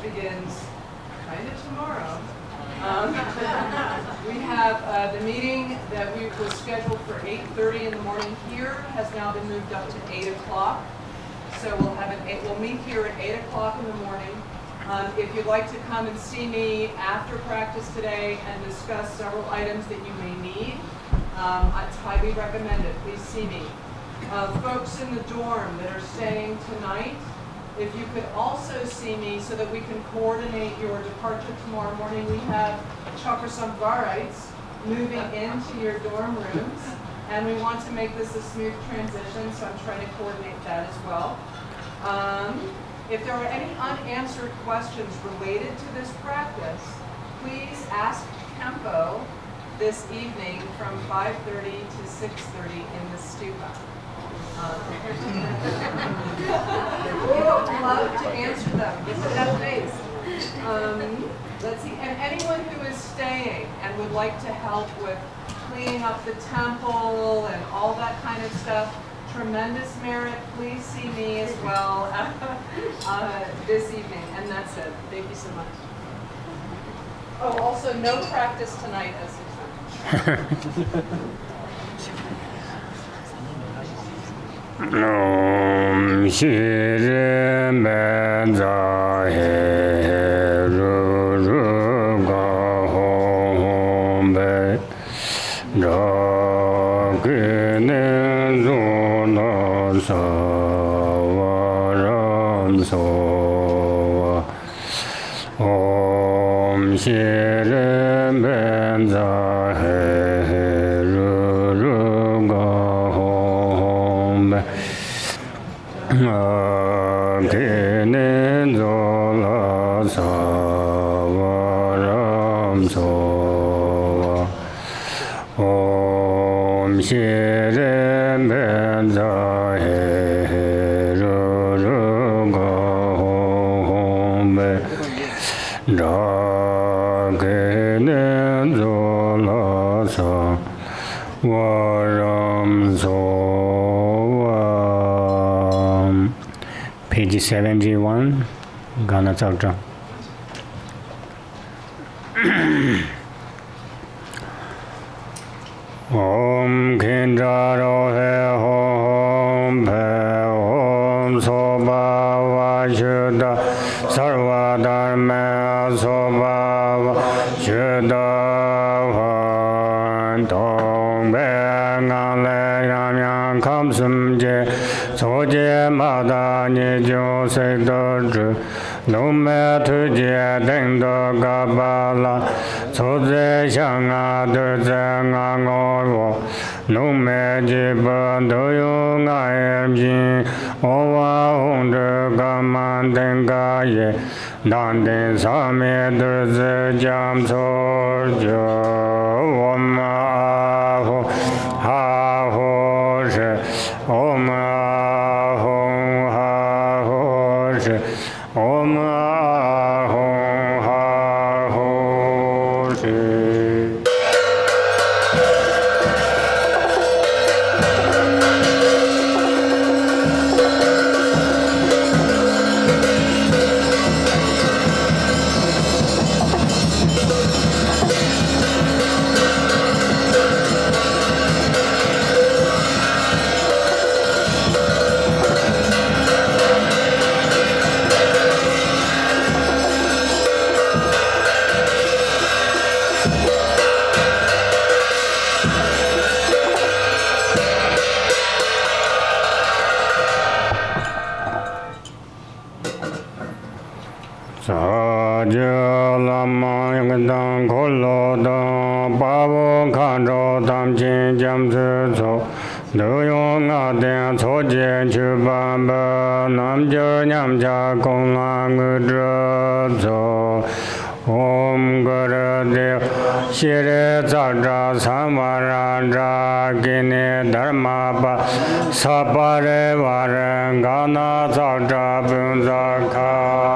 begins kind of tomorrow. We have the meeting that was scheduled for 8:30 in the morning here has now been moved up to 8 o'clock. So we'll meet here at 8 o'clock in the morning. If you'd like to come and see me after practice today and discuss several items that you may need, it's highly recommended. Please see me. Folks in the dorm that are staying tonight, if you could also see me so that we can coordinate your departure tomorrow morning. We have Chakrasamvarites moving into your dorm rooms, and we want to make this a smooth transition, so I'm trying to coordinate that as well. If there are any unanswered questions related to this practice, please ask Kempo this evening from 5:30 to 6:30 in the stupa. Love to answer them. Look at that face. Let's see. And anyone who is staying and would like to help with cleaning up the temple and all that kind of stuff, tremendous merit. Please see me as well this evening. And that's it. Thank you so much. Oh, also no practice tonight as expected. Om Shri Benza He Ru Ru Ga Hom Be Ja Ge Ne Zo Na Sa Wa Ram So Wa Om Shri Benza He Ru Ru Ga Hom Be Kene Zola Savaram Sova Om Shire Benza He Ru Ga Hom Be Ja Kene Zola Savaram Sova. Page 71, Gana Chakra. Om Kinjaro He Hom Pe Om Soba Vashuddha Sarva Dharma Soba Vashuddha Van Tong Be Ngang Le Ram Yang Kam Sum Je So Je Ma Da Ni Jo Se Do Zhu Lo Me Tu Je Deng Do Ga Ba La So Ze Xiang A Du Ze Nga Ngo Wo Lo Me Ji Ba Do Yu Nga Yem Jin O Wa Hong Zhe Ga Man Den Ga Ye Dan Den Sa Me Du Ze Jam So Jo Wo Ma A Ho Ha Ho She Om A Hong Ha Ho She Om A Hong Ha Ho She. Sapare Varangana Zakta Bunzakai.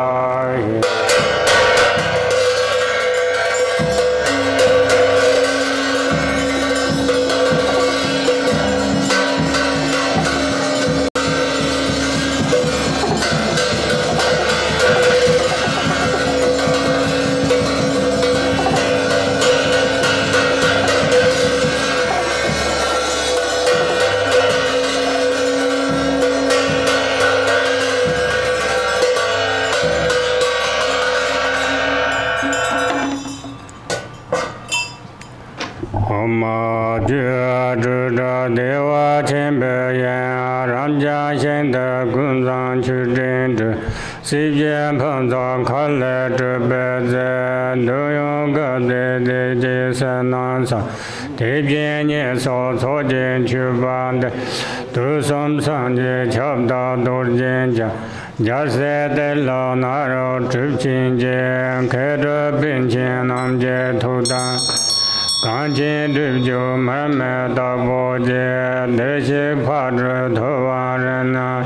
西边碰着看来这辈子都有个对三难上，这边你所错进去吧的，都送上去瞧不到都人家。假设的老拿肉吃亲戚，开着病情能接头单，钢琴对酒慢慢到不接，那些怕着头发人呐，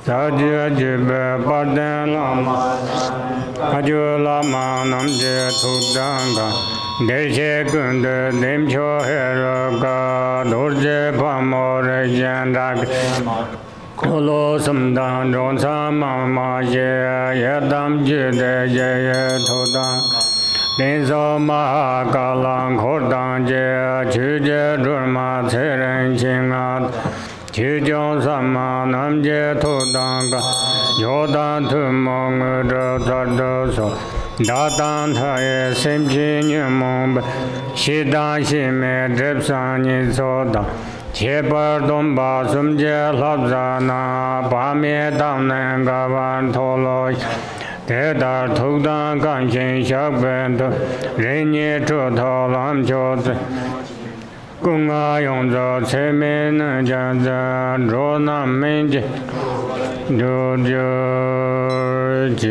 早就被把灯老妈，他就老妈能接头单个，那些跟着领票还是个，都是怕没人见他。罗什当中参妈妈也当觉得也头当，林少马嘎啷口当街，去接准马才人情啊，去叫什么南街头当个，要当头忙我这咋都说。大当他也身披女梦呗，西当西面这上你做当。切巴东巴什杰拉扎那巴面当南嘎万陀罗，这达头当干心小本头，人家这套篮球子，公啊用着前面那家子，若那门子，就接。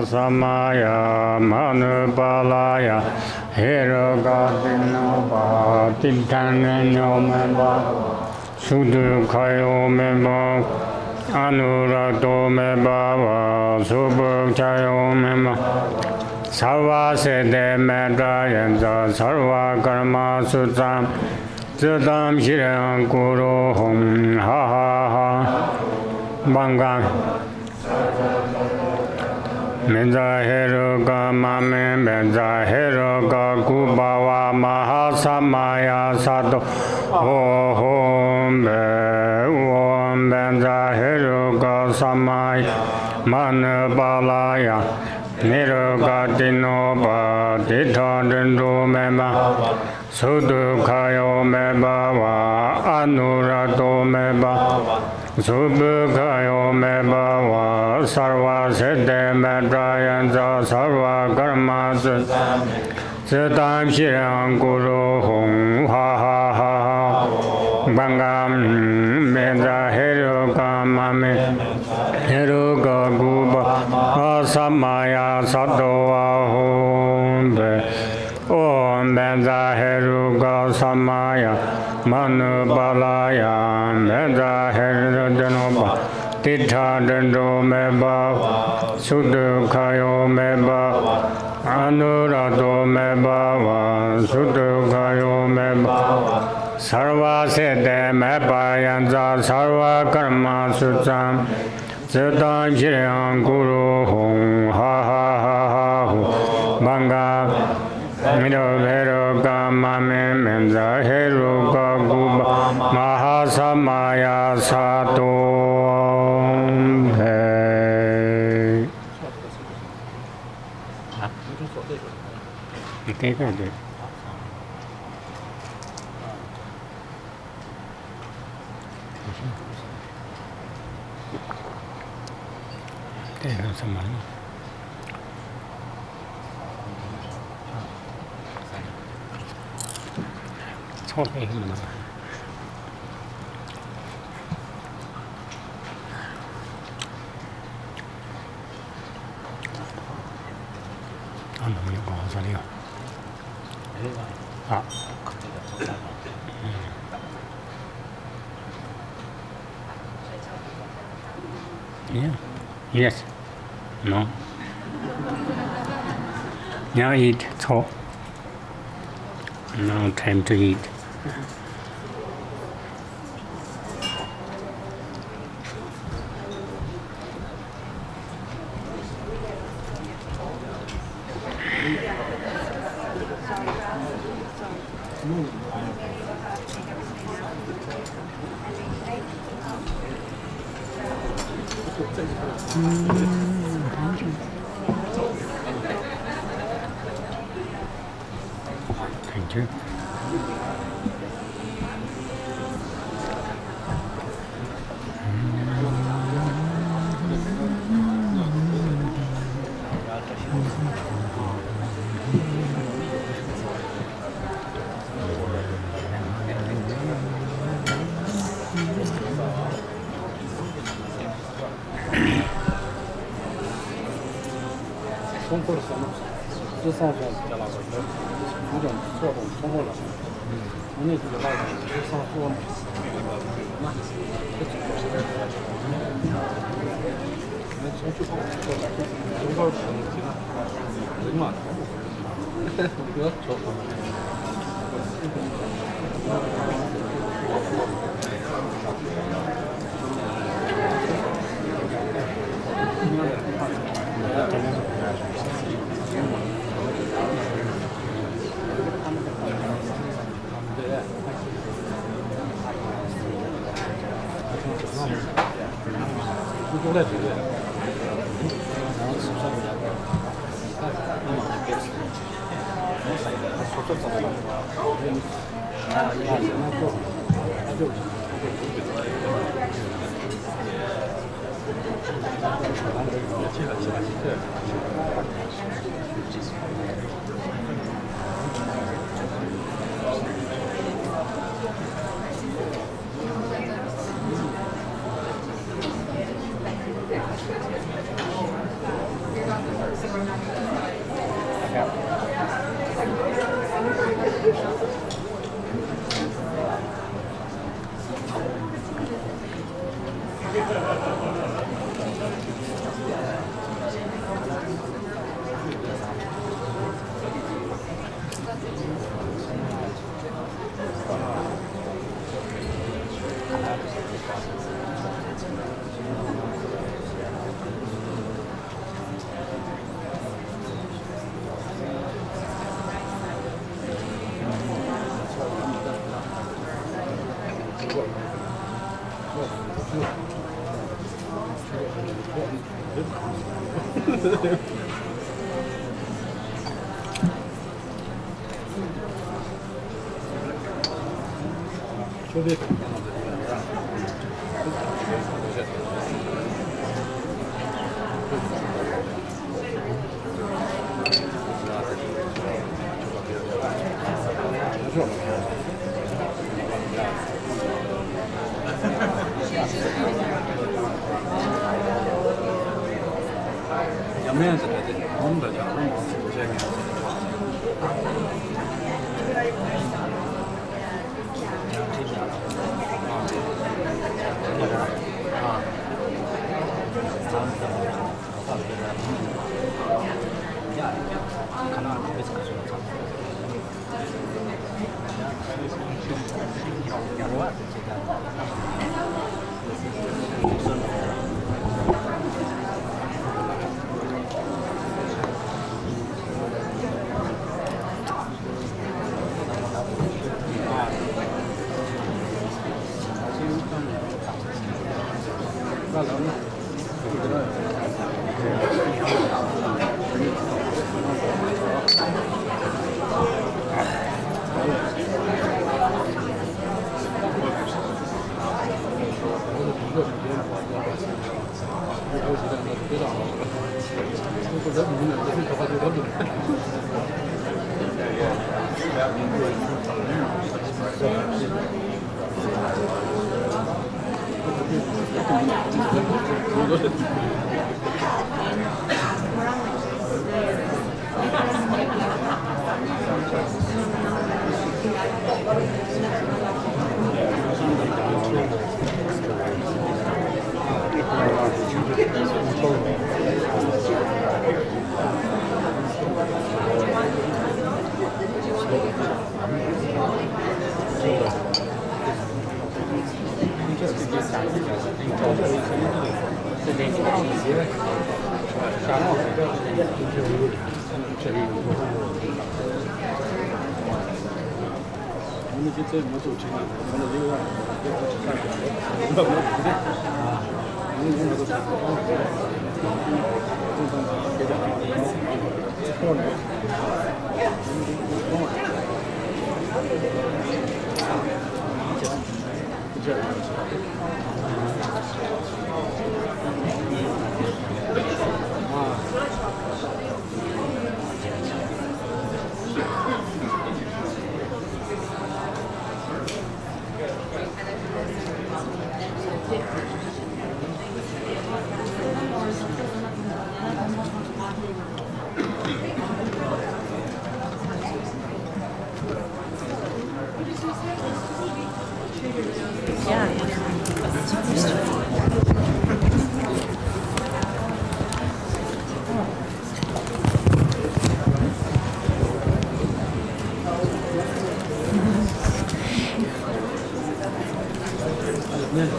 Samaya Manupalaya Heroga Dinova Tintanyo Meba Sudu Kayo Meba Anurato Meba Subu Chayo Meba Sarva Sede Medra Yenza Sarva Karma Sutam Zidam Shiran Guru Hum Ha Ha Ha Bangang Menza Heroga Mame Menza Heroga Kubawa Mahasamaya Sato Om Menza Heroga Samaya Manabalaya Niroga Dinoba Ditandendo Mema Sudu Kayo Meba Anurato Meba Subhukayo Meba Sarva Siddhe Medrayanza Sarva Karma Siddham Shirang Guru Hum Ha Ha Ha Ha Bangam Menza Heroka Mame Heroka Guba Asamaya Sato Ahum Om Menza Heroka Samaya Manubalaya Menza Herodanoba Titha Dendo Meba Sudu Kayo Meba Anurado Meba Sudu Kayo Meba Sarva Siddhe Meba Yanza Sarva Karma Sutsam Siddham Shirang Guru Hum Ha Ha Ha Ha Hu Banga Mido Heroka Mame Menza Heroka Guba Mahasamaya Sato Bhe Cái được Cái là sao mà Thôi cái mình ăn nhiều quá sao đi à Yeah. Yes. No. Now eat. So. Now time to eat. Thank you.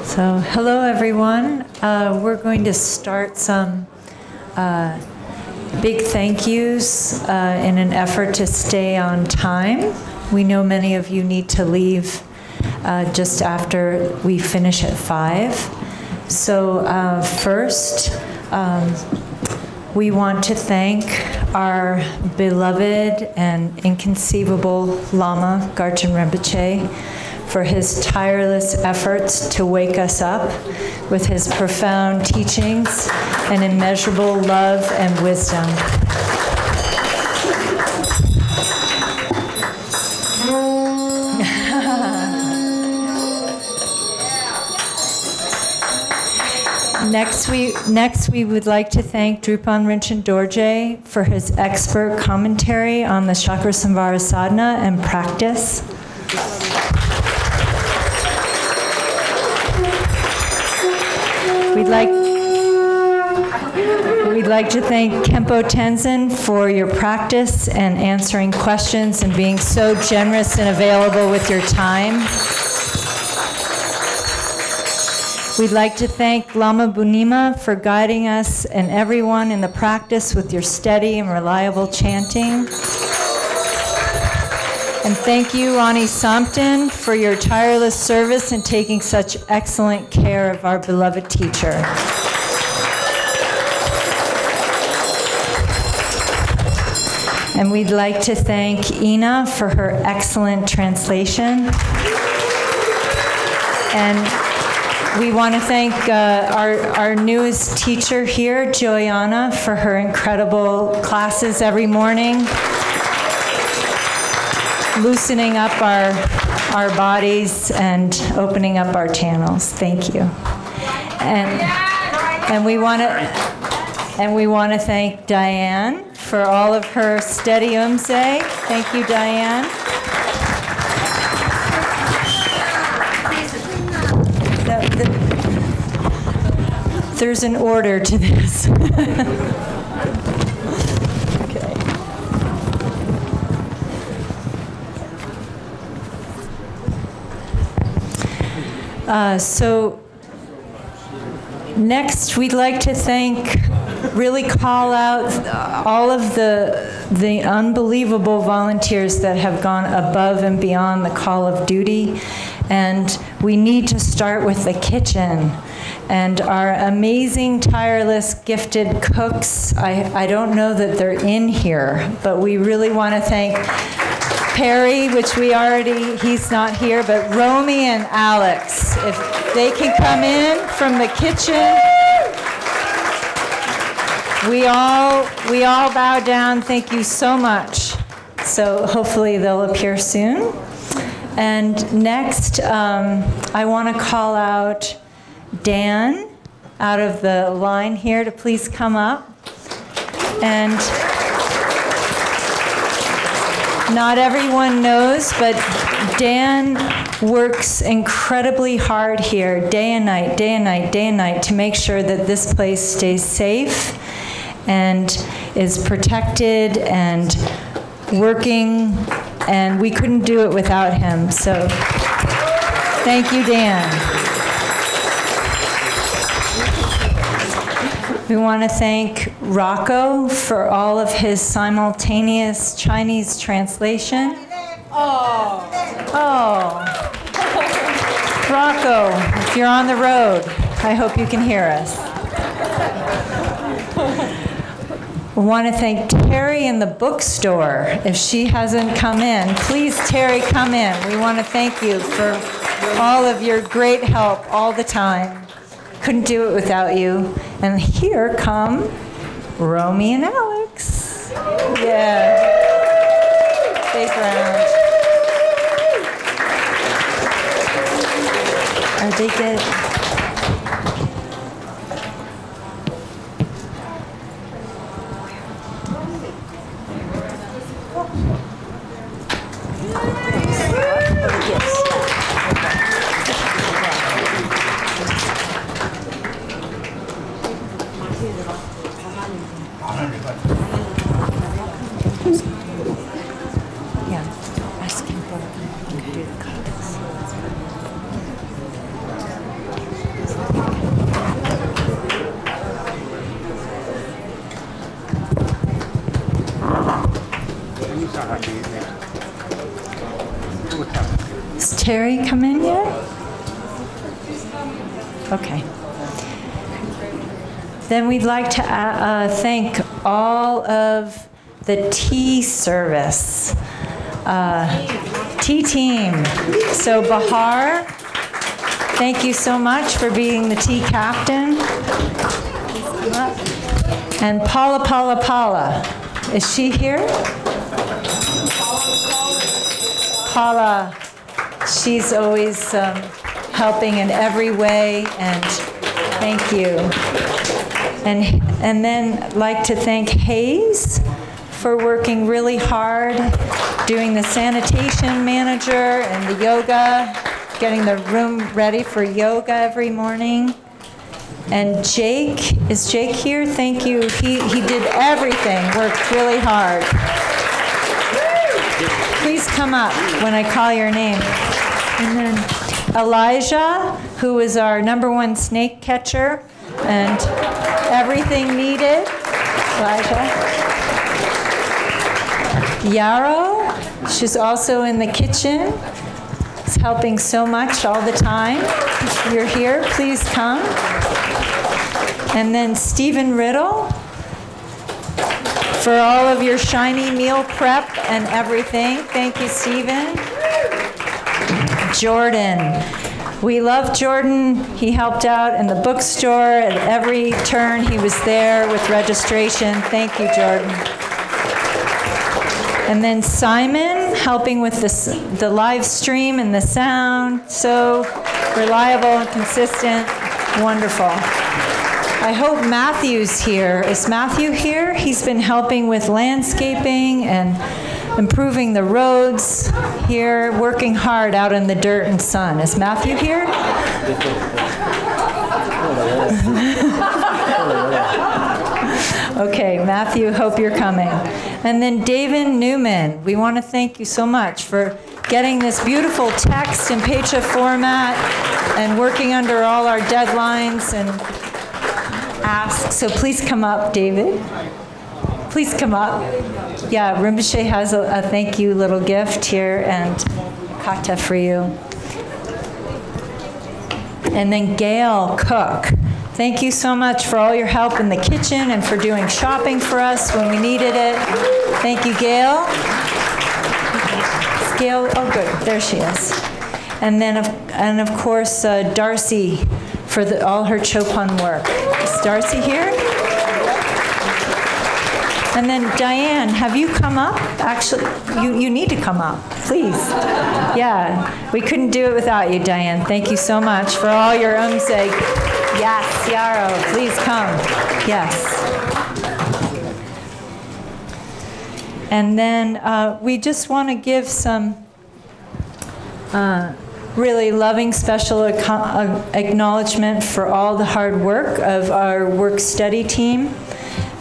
So, hello everyone. We're going to start some big thank yous in an effort to stay on time. We know many of you need to leave just after we finish at 5. So first, we want to thank our beloved and inconceivable Lama, Garchen Rinpoche, for his tireless efforts to wake us up with his profound teachings and immeasurable love and wisdom. Next, we would like to thank Drupon Rinchen Dorjee for his expert commentary on the Chakrasamvara sadhana and practice. We'd like to thank Khenpo Tenzin for your practice and answering questions and being so generous and available with your time. We'd like to thank Lama Bunima for guiding us and everyone in the practice with your steady and reliable chanting. And thank you, Ani Sampton, for your tireless service and taking such excellent care of our beloved teacher. And we'd like to thank Ina for her excellent translation. And we want to thank our newest teacher here, Joyana, for her incredible classes every morning, loosening up our bodies and opening up our channels. Thank you. And we want to thank Diane for all of her steady umse. Thank you, Diane. There's an order to this. So next, we'd like to really call out all of the unbelievable volunteers that have gone above and beyond the call of duty. And we need to start with the kitchen. And our amazing, tireless, gifted cooks, I don't know that they're in here, but we really want to thank Perry, which he's not here, but Romy and Alex, if they can come in from the kitchen. We all bow down. Thank you so much. So hopefully they'll appear soon. And next, I want to call out Dan out of the line here to please come up. And not everyone knows, but Dan works incredibly hard here, day and night, day and night, day and night, to make sure that this place stays safe and is protected and working, and we couldn't do it without him. So thank you, Dan. We want to thank Rocco for all of his simultaneous Chinese translation. Oh. Rocco, if you're on the road, I hope you can hear us. We want to thank Terry in the bookstore. If she hasn't come in, please, Terry, come in. We want to thank you for all of your great help all the time. Couldn't do it without you. And here come Romy and Alex. Yeah. Big round. Are they good? Has Terry come in yet? Okay. Then we'd like to thank all of the tea service, tea team. So Bahar, thank you so much for being the tea captain. And Paula. Is she here? Paula, she's always helping in every way, and thank you. And then I'd like to thank Hayes for working really hard, doing the sanitation manager and the yoga, getting the room ready for yoga every morning. And Jake, is Jake here? Thank you. He did everything, worked really hard. Please come up when I call your name. And then Elijah, who is our #1 snake catcher, and everything needed. Elijah. Yarrow, she's also in the kitchen. She's helping so much all the time. If you're here, please come. And then Stephen Riddle, for all of your shiny meal prep and everything. Thank you, Stephen. Jordan. We love Jordan. He helped out in the bookstore. At every turn, he was there with registration. Thank you, Jordan. And then Simon, helping with the live stream and the sound. So reliable and consistent. Wonderful. I hope Matthew's here. Is Matthew here? He's been helping with landscaping and improving the roads here, working hard out in the dirt and sun. Is Matthew here? Okay, Matthew, hope you're coming. And then David Newman, we want to thank you so much for getting this beautiful text in Pecha format and working under all our deadlines and asks. So please come up, David. Please come up. Yeah, Rinpoche has a thank you little gift here and kata for you. And then Gail Cook. Thank you so much for all your help in the kitchen and for doing shopping for us when we needed it. Thank you, Gail. Is Gail, oh good, there she is. And then, of course, Darcy for all her Chopin work. Is Darcy here? And then Diane, have you come up? Actually, you need to come up, please. Yeah, we couldn't do it without you, Diane. Thank you so much for all your umseg. Yes, Yarrow, please come. Yes. And then we just want to give some really loving special acknowledgement for all the hard work of our work-study team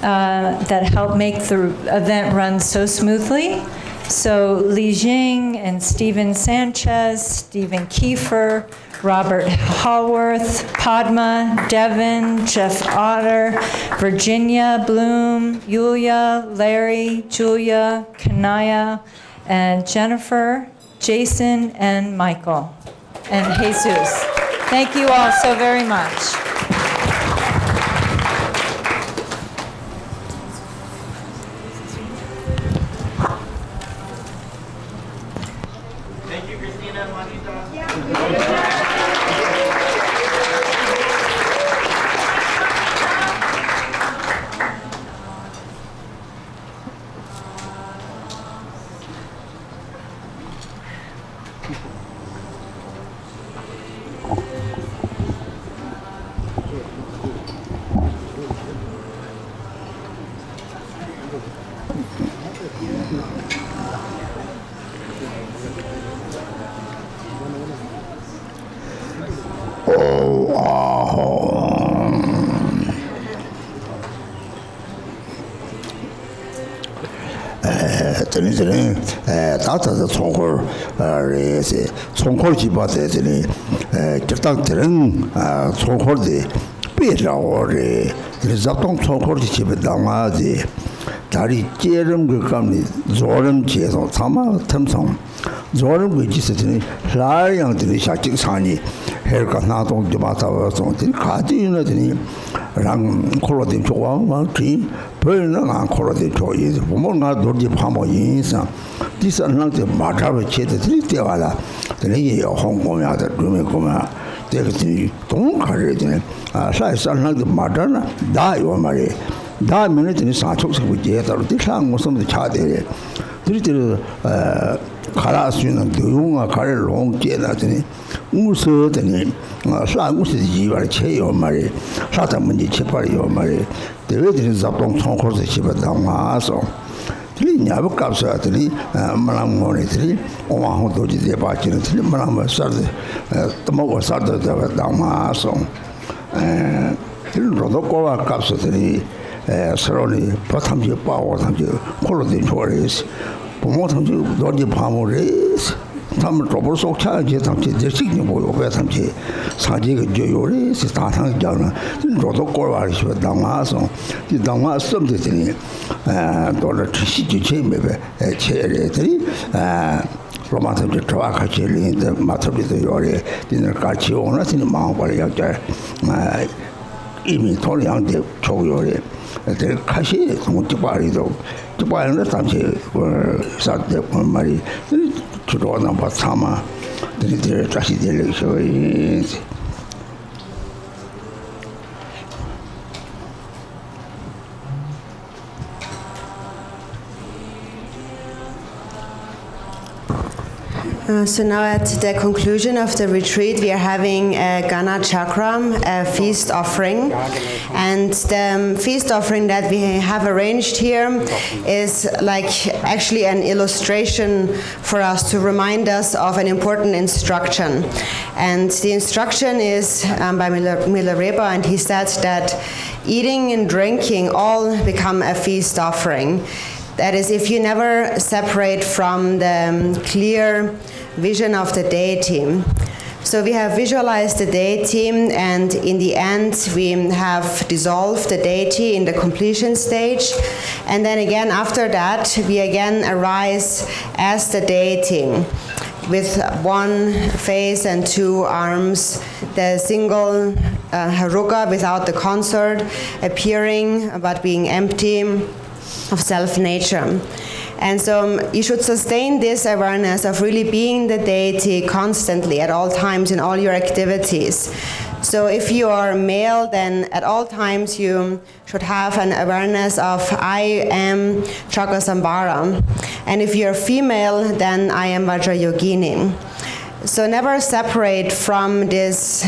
that helped make the event run so smoothly. So Li Jing and Stephen Sanchez, Stephen Kiefer, Robert Hallworth, Padma, Devin, Jeff Otter, Virginia Bloom, Yulia, Larry, Julia, Kanaya, and Jennifer, Jason, and Michael, and Jesus. Thank you all so very much. Thank you, Christina, Juanita. 다다다 총콜 레세 총콜 집어대더니 적당들은 총콜이 빼라오래 잡동 총콜 집에 담아지 다리 째름 그 감리 조름 제소 참아 탐성 조름 그 지스더니 라양들이 샤직산이 헬까 나동 집아서 가지는더니 랑 콜로딘 좋아만 별는 안 콜로딘 좋아해 보면가 dorjee 파모 인상 디선랑데 마타베 체들이 되와라 되게 홍콩야다 루메고마 되게 동카르드네 사이선랑데 마다나 다요 말이 다음에는 되게 사촉스럽게 제대로 뒤상 무슨 차대래 들이들 가라스는 도용아 가를 롱제다더니 무서더니 사무스 지발 체요 말이 사다 문제 체발이요 말이 대외들이 잡동 총콜서 집에 담아서 들이냐고 값서더니 말랑모니들이 오마호 도지대 바치는 들이 말랑모 사드 또 먹어 사드 담아서 들로도 꼬와 값서더니 서로니 바탐지 빠고 탐지 콜로딘 좋아해서 부모 탐지 dorjee 파모레스 담을 로볼 속차지 탐지 대식이 뭐요 왜 탐지 사지가 저요레 스타상 자나 로도 꼬와리서 담아서 이 담아 섬들이 돌을 시지 체메베 체레들이 로마한테 트와카치 린데 마트비도 요래 디너 같이 오나스니 마음벌이 약자 이미 돌량데 조요래 들 카시 공직발이도 직발은 당시 사대 말이 주로나 바사마 들이 다시 들려서 So now at the conclusion of the retreat, we are having a Gana Chakram, a feast offering. And the feast offering that we have arranged here is like actually an illustration for us to remind us of an important instruction. And the instruction is by Milarepa, and he said that eating and drinking all become a feast offering. That is, if you never separate from the clear vision of the deity. So we have visualized the deity, and in the end we have dissolved the deity in the completion stage. And then again after that we again arise as the deity with one face and two arms, the single haruka without the consort appearing but being empty of self-nature. And so you should sustain this awareness of really being the deity constantly at all times in all your activities. So if you are male, then at all times you should have an awareness of I am Chakrasamvara. And if you're female, then I am Vajrayogini. So never separate from this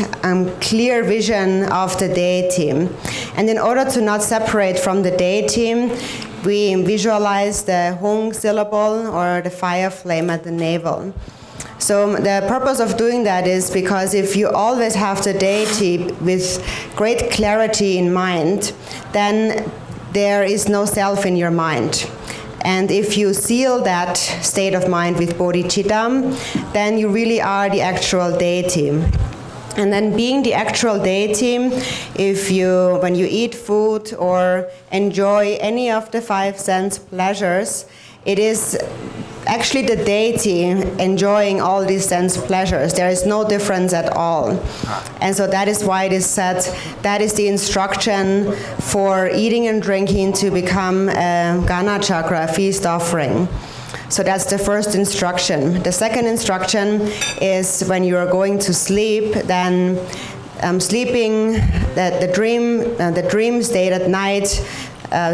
clear vision of the deity. And in order to not separate from the deity, we visualize the Hung syllable or the fire flame at the navel. So the purpose of doing that is because if you always have the deity with great clarity in mind, then there is no self in your mind. And if you seal that state of mind with bodhicitta, then you really are the actual deity. And then being the actual deity, when you eat food or enjoy any of the 5 sense pleasures, it is actually the deity enjoying all these sense pleasures. There is no difference at all. And so that is why it is said that is the instruction for eating and drinking to become a Gana Chakra, a feast offering. So that's the first instruction. The second instruction is when you are going to sleep, then sleeping, the dream state at night,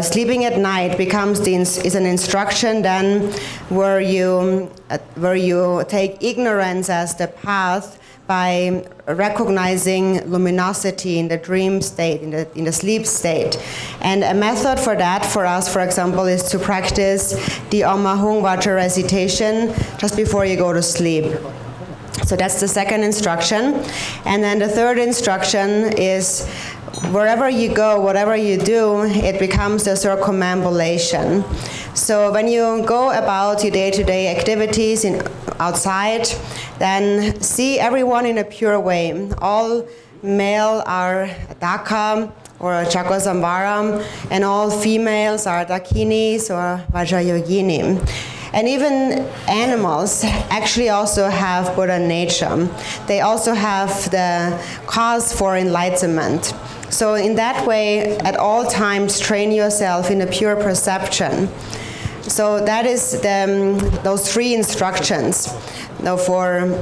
sleeping at night is an instruction then where you take ignorance as the path by recognizing luminosity in the dream state, in the sleep state. And a method for that for us, for example, is to practice the Om Ahung Vajra recitation just before you go to sleep. So that's the second instruction. And then the third instruction is wherever you go, whatever you do, it becomes a circumambulation. So when you go about your day-to-day activities outside, then see everyone in a pure way. All male are Daka or Chakrasamvara, and all females are Dakinis or Vajrayogini. And even animals actually also have Buddha nature. They also have the cause for enlightenment. So in that way, at all times, train yourself in a pure perception. So that is those 3 instructions. Now for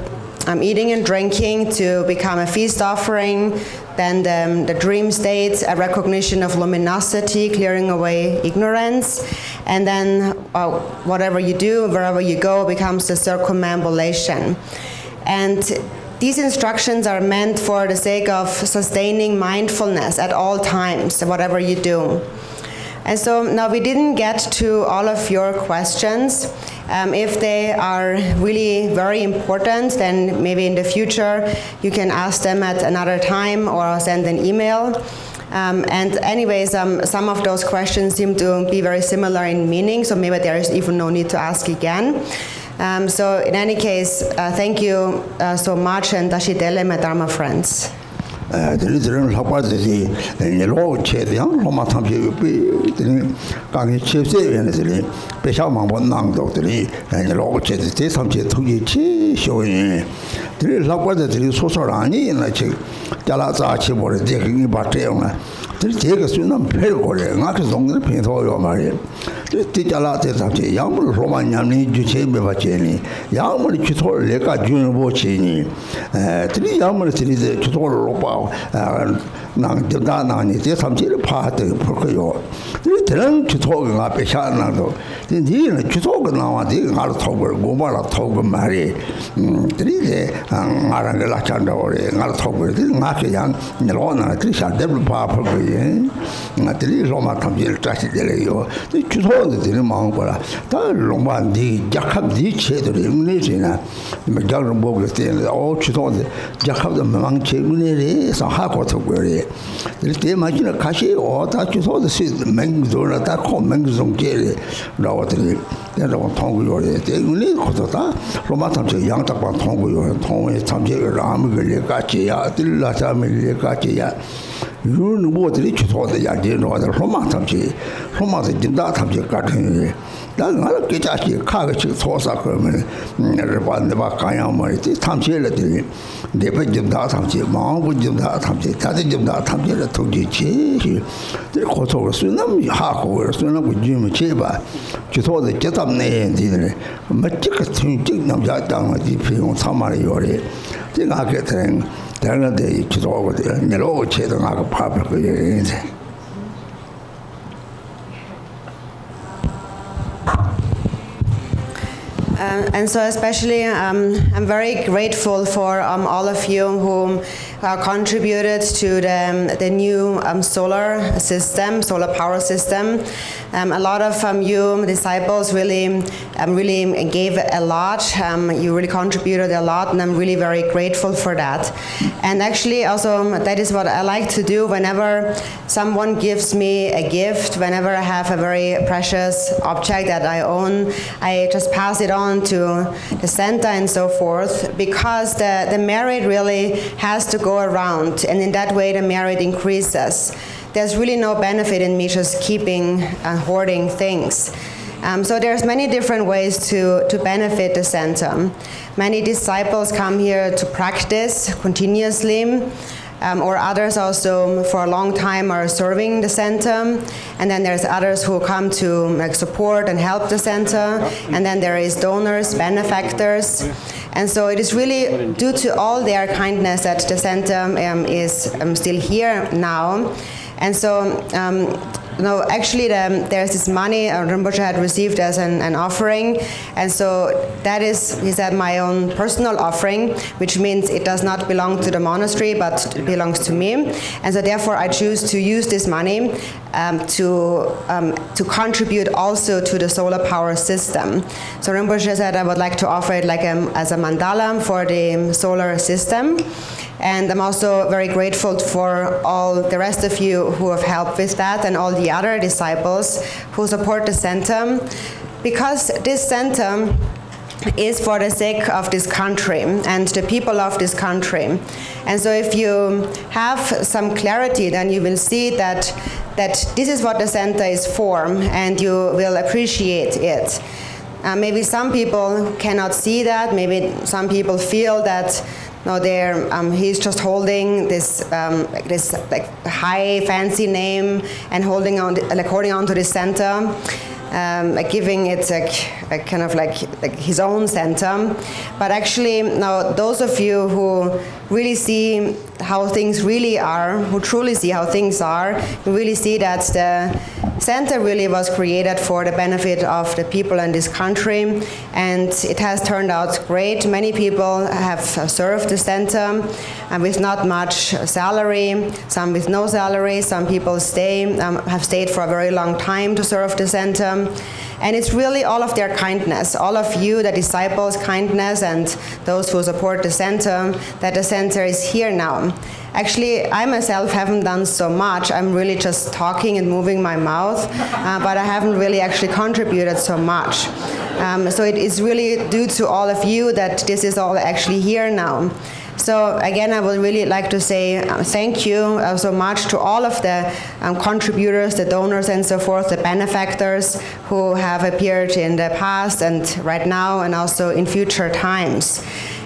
eating and drinking to become a feast offering, then the dream state, a recognition of luminosity, clearing away ignorance, and then whatever you do, wherever you go, becomes the circumambulation. And these instructions are meant for the sake of sustaining mindfulness at all times, whatever you do. And so now we didn't get to all of your questions. If they are really very important, then maybe in the future you can ask them at another time or send an email. And anyways, some of those questions seem to be very similar in meaning, so maybe there is even no need to ask again. So in any case, thank you so much, and Tashidele, my Dharma friends. 드리들은 학과들이 내로 최대한 로마 탐지비 드리 강의 칩세에들이 배샤만 본낭도들이 내로 최대 탐지 통지 치쇼이 드리 학과들이 소설하니 나치 잘라자 치보래 대기 바태용아 드리 제가 수는 별거래 나그 동네 편도요 말이야 디잘라 대답지 양물 로마냐니 주체메 바체니 양물 주토를 내가 주는 보치니 드리 양물 드리 주토를 로바 난 저다나니 대삼지를 파하던 볼거요 드는 주토가 앞에 샤나도 니는 주토가 나와디 가로 토걸 고마라 토고 말이 드리게 나랑 라찬다오래 가로 토고 나게 양 너나 드리샤 데블 파포거예 나들이 로마 탐지를 다시들어요 주토는 되는 마음보다 다 로마디 약합디 체들이 응내지나 장을 보고 때는 주토는 약합도 망체 문에서 하고 토거래 이때 마지막 가시 다 주토도 맹도라 다 맹송제래 라고들이 내가 통구요래 때문에 거다 로마 탐지 양tak방 통구요 통에 탐지를 아무걸 같이야 들라자밀 같이야 이런 뭐들이 주소도 야제는 로마 탐지 로마서 진다 탐지 같은 나는 알게 자식 카가치 소사 그러면 내가 가야 말이지 탐지를 내가 진다 탐지 마음 진다 탐지 다들 진다 탐지를 통지지 그 고소를 쓰는 하고 쓰는 거 주면 제발 주소도 제답네 니들 멋지게 통직 남자 땅이 필요 참말이 요래 제가 하게 된 대단한데 주소하고 내로 제동하고 파벌 거 얘기인데 And so especially I'm very grateful for all of you who contributed to the new solar power system. A lot of you disciples really gave a lot. You really contributed a lot, and I'm really very grateful for that. And actually also that is what I like to do whenever someone gives me a gift, whenever I have a very precious object that I own, I just pass it on to the center and so forth, because the merit really has to go go around, and in that way the merit increases. There's really no benefit in me just keeping and hoarding things. So there's many different ways to benefit the center. Many disciples come here to practice continuously, or others also for a long time are serving the center, and then there's others who come to support and help the center, and then there is donors, benefactors, and so it is really due to all their kindness that the center is still here now. And so no, actually there's this money Rinpoche had received as an offering, and so that is, he said, my own personal offering, which means it does not belong to the monastery, but it belongs to me. And so therefore I choose to use this money to contribute also to the solar power system. So Rinpoche said I would like to offer it like as a mandala for the solar system. And I'm also very grateful for all the rest of you who have helped with that, and all the other disciples who support the center, because this center is for the sake of this country and the people of this country. And so if you have some clarity, then you will see that this is what the center is for, and you will appreciate it. Maybe some people cannot see that. Maybe some people feel that no, he's just holding this like high fancy name and holding on to this center, giving it a kind of like his own center. But actually, now those of you who really see how things really are, who truly see how things are, you really see that the center really was created for the benefit of the people in this country, and it has turned out great. Many people have served the center with not much salary, some with no salary. Some people have stayed for a very long time to serve the center. And it's really all of their kindness, all of you, the disciples' kindness, and those who support the center, that the center is here now. Actually, I myself haven't done so much. I'm really just talking and moving my mouth, but I haven't really actually contributed so much. So it is really due to all of you that this is all actually here now. So again, I would really like to say thank you so much to all of the contributors, the donors and so forth, the benefactors who have appeared in the past and right now and also in future times.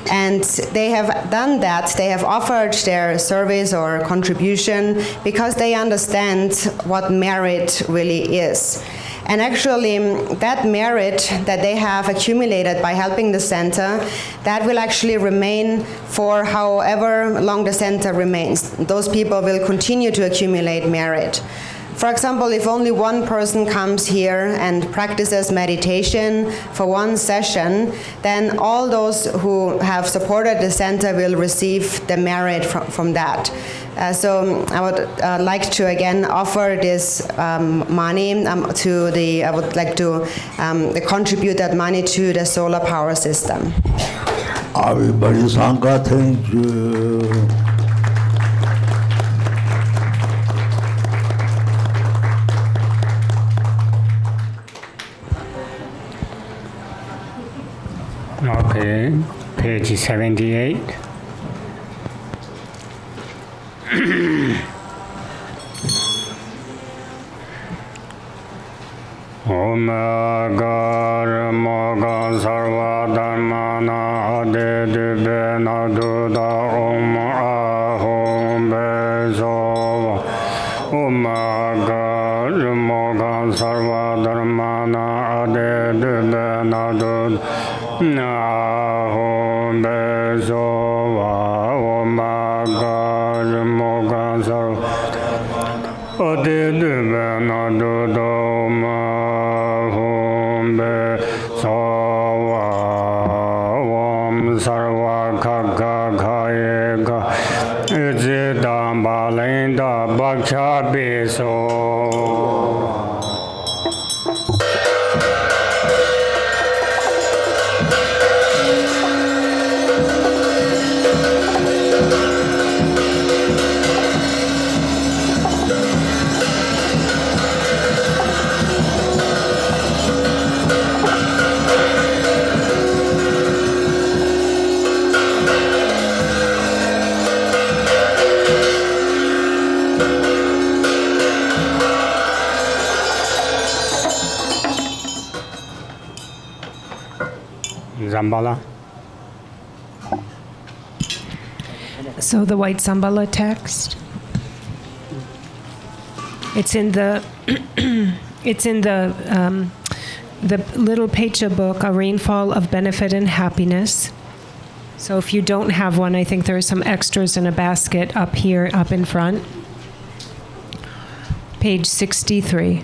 And they have done that, they have offered their service or contribution because they understand what merit really is. And actually, that merit that they have accumulated by helping the center, that will actually remain for however long the center remains. Those people will continue to accumulate merit. For example, if only one person comes here and practices meditation for one session, then all those who have supported the center will receive the merit from that. So I would like to again offer this money I would like to contribute that money to the solar power system. Everybody Sangha, thank you. Okay, page 78. Om Gar Moga Sarva Dharmana Ade Dubena Duda Om Ahom Bezova Om Gar Moga Sarva Dharmana Ade Dubena Duda Ahom Bezova Om Gar Moga Sarva Ade Dubena Duda Sarva Kaka Kayeka Zidam Balinda Baksha Beso. Chakrasamvara. So the white Sambala text, it's in the the little Pecha book, A Rainfall of Benefit and Happiness. So if you don't have one, I think there are some extras in a basket up here, up in front. Page 63.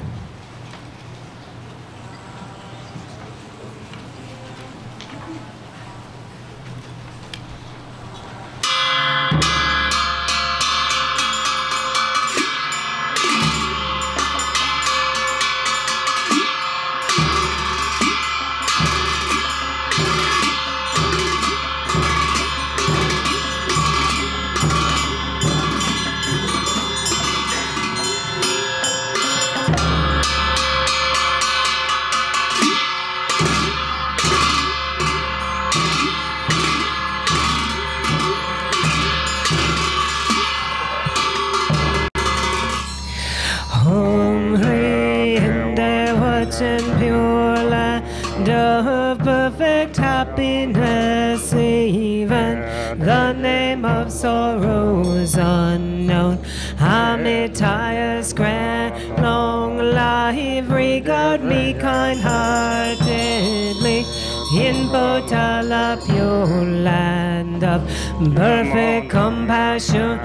Happiness, even the name of sorrows unknown. Amitayas grant long life, regard me kind-heartedly. In Botala, pure land of perfect compassion,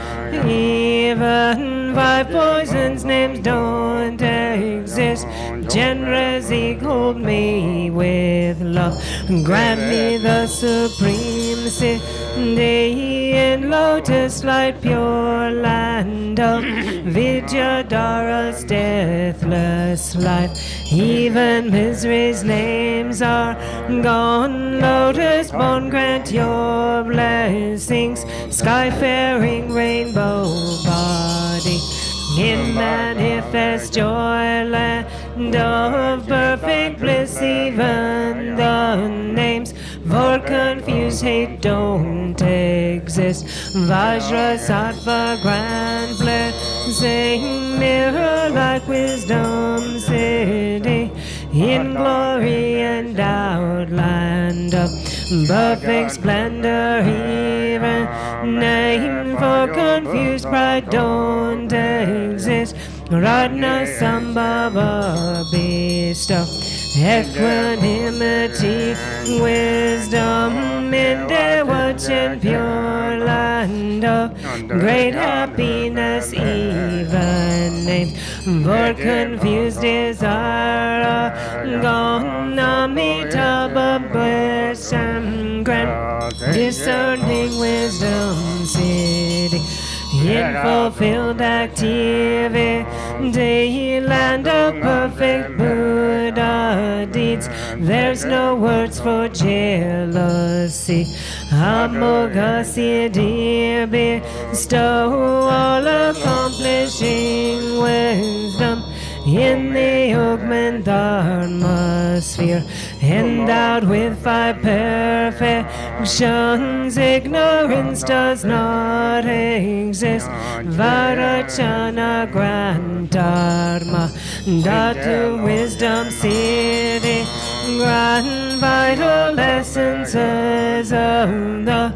even five poisons names don't exist. Generously hold me with love, grant me the supreme city in lotus light, pure land of Vidyadhara's deathless life. Even misery's names are gone, lotus born grant your blessings, sky-faring rainbow body. In manifest joy, land of perfect bliss, even the names for confused hate don't exist. Vajra Sattva grand blessing, mirror like wisdom city, in glory endowed land of perfect splendor, even name for confused pride don't exist. Radna Sambhava bestow equanimity, wisdom in devotion, pure land of great happiness, even named for confused desire, gone Amitabha bliss and grant discerning wisdom city. In fulfilled activity, land of perfect Buddha deeds, there's no words for jealousy. Amoga Siddhi bestow all accomplishing wisdom in the Yogman Dharma sphere, endowed with five perfections. Ignorance does not exist. Varachana grant Dharma, Dhatu wisdom city, grant vital essences of the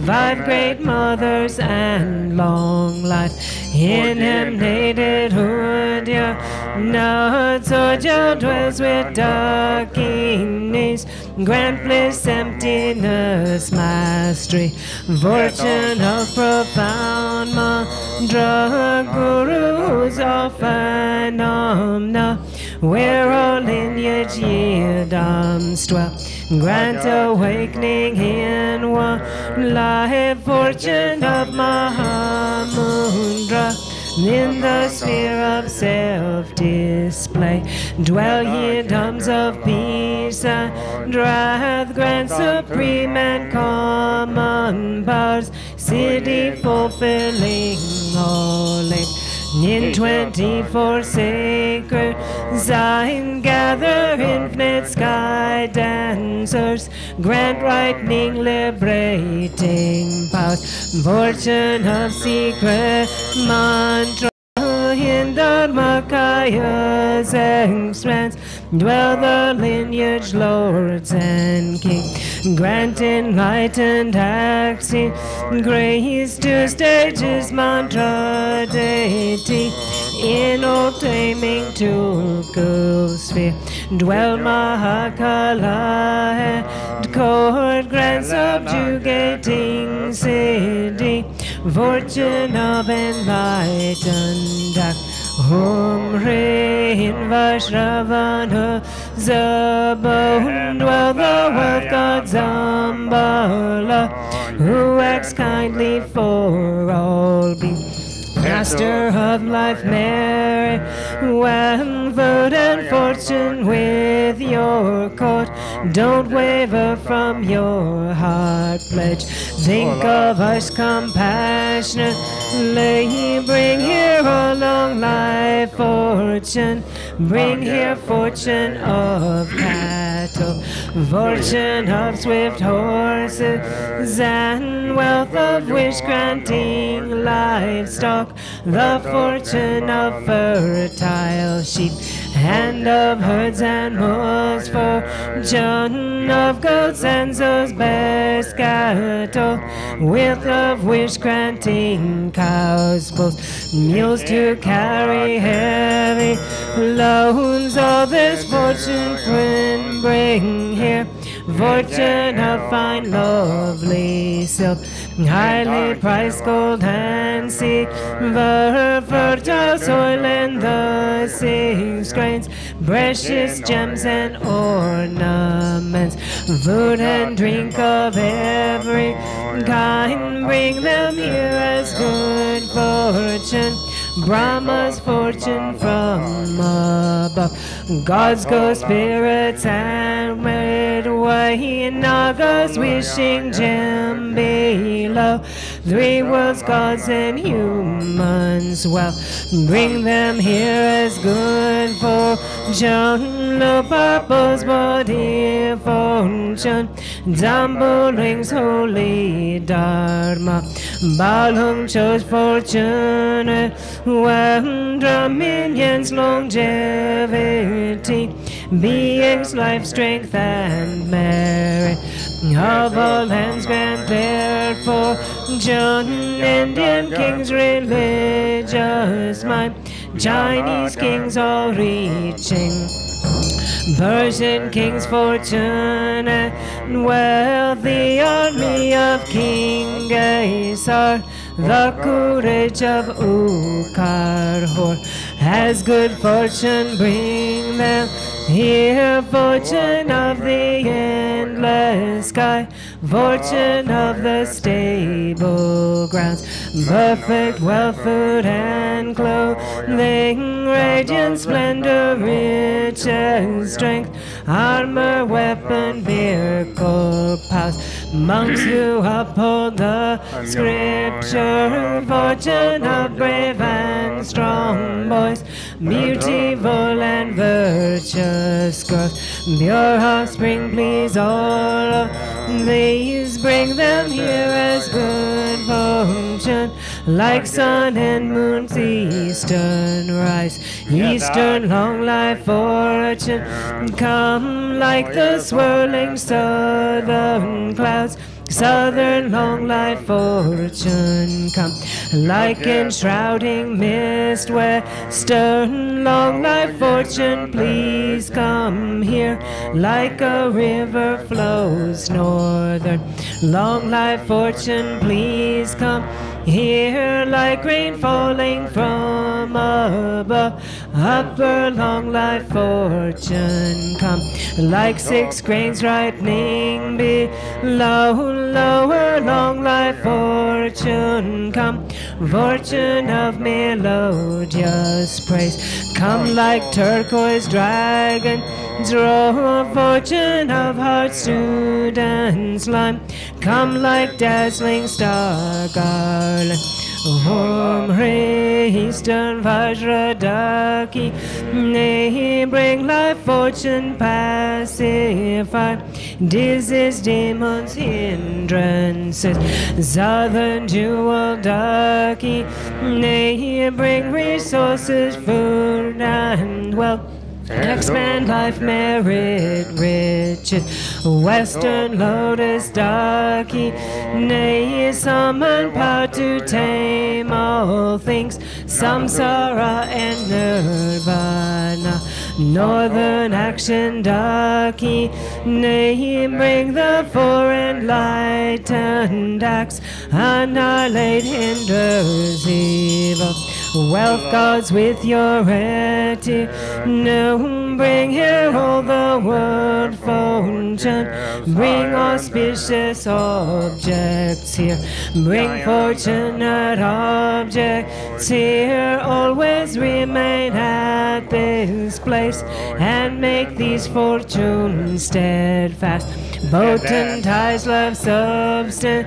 five great mothers and long life. Inemnated Hudya, Natsoja dwells with Dakinis, grant bliss, emptiness, mastery, fortune of profound mantra, gurus of phenomena, where all lineage yidams dwell. Grant awakening in one life, fortune of Mahamudra, in the sphere of self-display. Dwell ye dams of peace and wrath, grant supreme and common powers, city fulfilling all aim. In 24 sacred sign, gather infinite sky dancers, grant rightening, liberating powers, fortune of secret mantra, in Dharmakaya's expanse, dwell the lineage lords and kings. Grant enlightened access, grace to stages mantra deity. In all taming to sphere, dwell Mahakala and court grand subjugating city. Fortune of enlightened act, Hum Rin Vaishravana Zabon, dwell the wealth god Zambala, who acts kindly for all beings. Master of life, merit, wealth, food, and fortune with your court. Don't waver from your heart pledge. Think of us compassionately. Bring here a long life fortune. Bring here fortune of cattle, fortune of swift horses, and wealth of wish-granting livestock. The fortune of fertile sheep, and of herds and moors, fortune of goats and those best cattle, width of wish-granting cows, both mules to carry heavy loads. All this fortune can bring here, fortune of fine lovely silk, highly priced gold and silver, fertile soil and the 6 grains, precious gems and ornaments, food and drink of every kind. Bring them here as good fortune, Brahma's fortune from above. Gods go spirits and midway, Nagas wishing gem below. 3 worlds, gods and humans well. Bring them here as good fortune, the purple's body fortune, Dambo rings holy Dharma. Balhum chose fortune, well, dominions longevity, beings life, strength, and merit. Of all lands grant their fortune, Indian kings religious mind, Chinese kings all reaching, Persian kings fortune, and wealth, the army of King Gaisar, the courage of Ukarhor, has good fortune bring them here, fortune of the endless sky, fortune of the stable grounds, perfect wealth, food and clothing, radiant splendor, riches, strength, armor, weapon, miracle powers, monks who uphold the scripture, fortune of brave and strong boys, beautiful and virtuous growth, pure offspring, please all of these. Bring them here as good fortune, like sun and moon's eastern rise, eastern long life fortune. Come like the swirling southern clouds, southern long life fortune. Come like enshrouding mist, western long life fortune. Please come here, like a river flows northern long life fortune. Please come here, like rain falling from above, upper long life fortune. Come like 6 grains ripening below, lower long life fortune. Come fortune of melodious praise, come like turquoise dragon, draw fortune of heart, student slime. Come like dazzling star garland, Om Re Eastern Vajradaki, nay, bring life, fortune, pacify disease, demons, hindrances. Southern Jewel Daki, nay, bring resources, food and wealth. expand life, merit, riches. Western lotus, Daki, nay, summon power to tame all things, samsara and nirvana. Northern action, Daki, nay, bring the four enlightened acts, annihilate hinders evil. Wealth gods with your retinue, bring here all the world fortune, bring auspicious objects here, bring fortunate objects here, always remain at this place, and make these fortunes steadfast. Potentize love substances,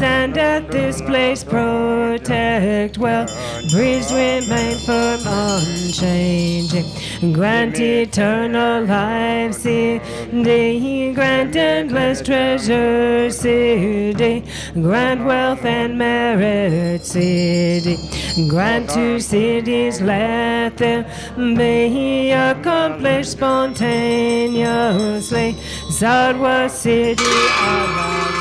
and at this place protect wealth. Breeze remain firm, unchanging. Grant eternal life, city. Grant endless treasure, city. Grant wealth and merit, city. Grant to cities, let them be accomplished spontaneously. Sarva city, Allah.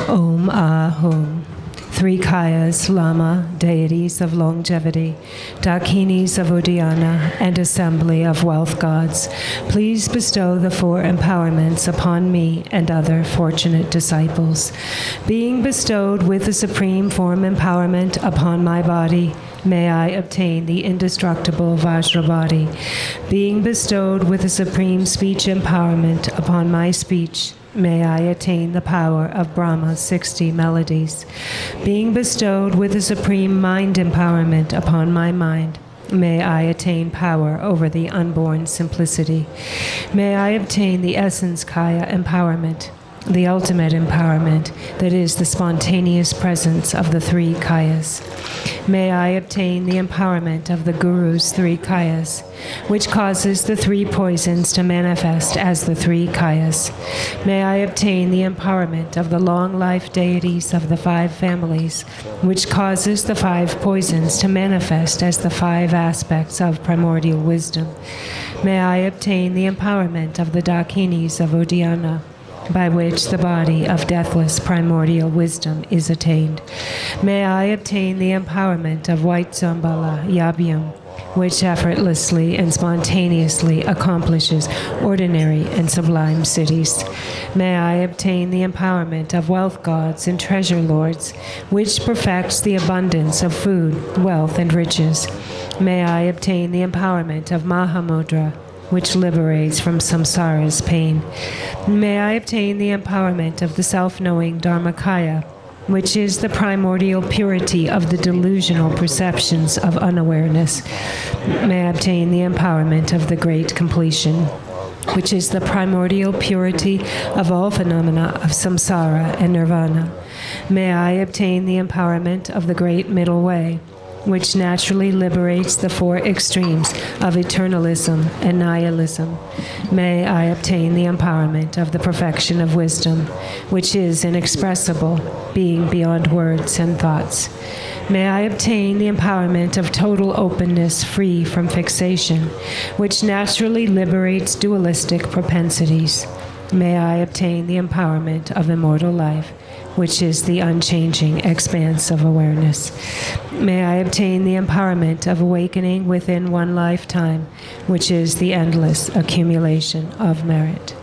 Om Ahum. Three Kayas, Lama, deities of longevity, Dakinis of Uddiyana, and assembly of wealth gods, please bestow the four empowerments upon me and other fortunate disciples. Being bestowed with the supreme form empowerment upon my body, may I obtain the indestructible Vajra body. Being bestowed with the supreme speech empowerment upon my speech, may I attain the power of Brahma's 60 melodies. Being bestowed with the supreme mind empowerment upon my mind, may I attain power over the unborn simplicity. May I obtain the essence Kaya empowerment, the ultimate empowerment that is the spontaneous presence of the three Kayas. May I obtain the empowerment of the Guru's three Kayas, which causes the three poisons to manifest as the three Kayas. May I obtain the empowerment of the long life deities of the five families, which causes the five poisons to manifest as the five aspects of primordial wisdom. May I obtain the empowerment of the Dakinis of Uddiyana, by which the body of deathless primordial wisdom is attained. May I obtain the empowerment of white Zambala Yabiyam, which effortlessly and spontaneously accomplishes ordinary and sublime cities. May I obtain the empowerment of wealth gods and treasure lords, which perfects the abundance of food, wealth, and riches. May I obtain the empowerment of Mahamudra, which liberates from samsara's pain. May I obtain the empowerment of the self-knowing Dharmakaya, which is the primordial purity of the delusional perceptions of unawareness. May I obtain the empowerment of the great completion, which is the primordial purity of all phenomena of samsara and nirvana. May I obtain the empowerment of the great middle way, which naturally liberates the four extremes of eternalism and nihilism. May I obtain the empowerment of the perfection of wisdom, which is inexpressible, being beyond words and thoughts. May I obtain the empowerment of total openness free from fixation, which naturally liberates dualistic propensities. May I obtain the empowerment of immortal life, which is the unchanging expanse of awareness. May I obtain the empowerment of awakening within one lifetime, which is the endless accumulation of merit.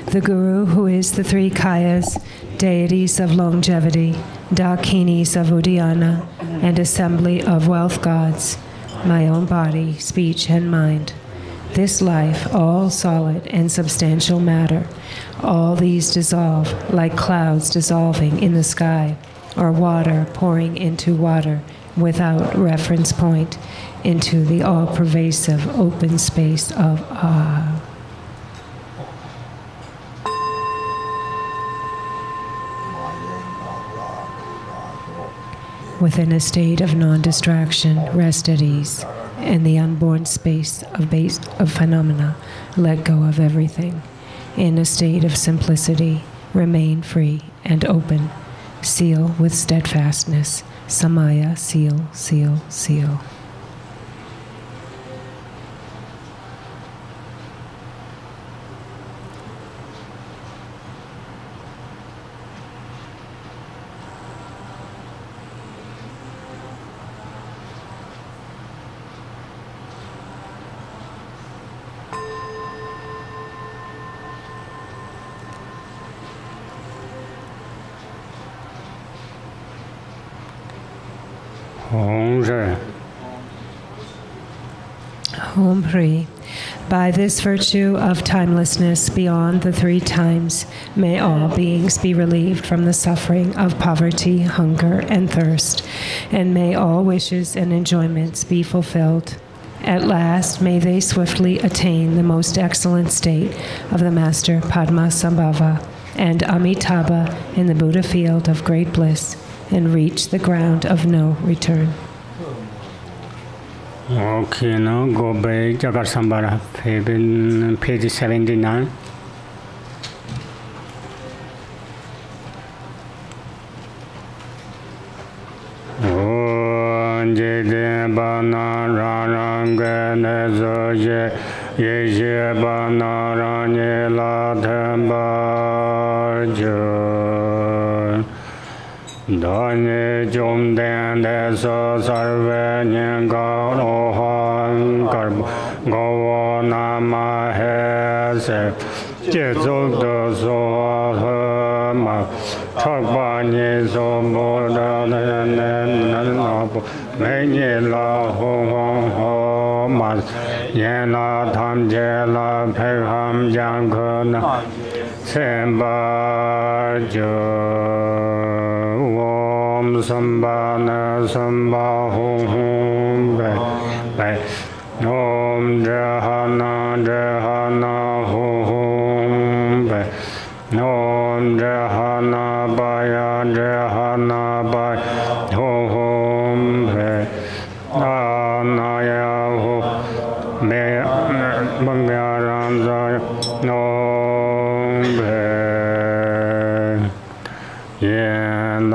The Guru, who is the three Kayas, deities of longevity, Dakinis of Uddiyana, and assembly of wealth gods, my own body, speech, and mind. This life, all solid and substantial matter, all these dissolve like clouds dissolving in the sky, or water pouring into water without reference point into the all-pervasive open space of Ah. Within a state of non-distraction, rest at ease. In the unborn space of phenomena, let go of everything. In a state of simplicity, remain free and open. Seal with steadfastness. Samaya, seal, seal, seal. Om Pri. By this virtue of timelessness beyond the 3 times, may all beings be relieved from the suffering of poverty, hunger, and thirst, and may all wishes and enjoyments be fulfilled. At last, may they swiftly attain the most excellent state of the Master Padmasambhava and Amitabha in the Buddha field of great bliss, and reach the ground of no return. Okay, now go back Cakrasamvara, page 79. Dāni jom den de so sarve nyen ga lo han karb go na ma he se je zo de so he ma chak ba ni so mo da ne ne na bo me ni la ho ho ho ma yen la tham je la phe ham yang kho na sen ba jo Sambana Samba Hum Bai Om Jahana Jahana Hum Bai Om Jahana Baya Jahana Bai Hum Bai Anaya Hu Me Bangyaran Zay Om Bai Yen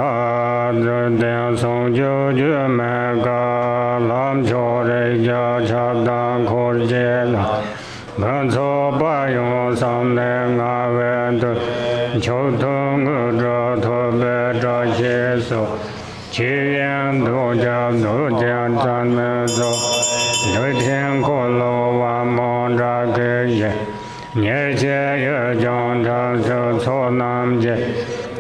Den song ju ju me ga lam cho re ja cha dan ko je la ban so ba yo sam ne nga we de chou tung ge zhe to be zhe xie so qi yan du jia nu jian zhan me zo yu tian ko lo wa mo zha ge ye nie jie ye jiang zhang zhe co nam jie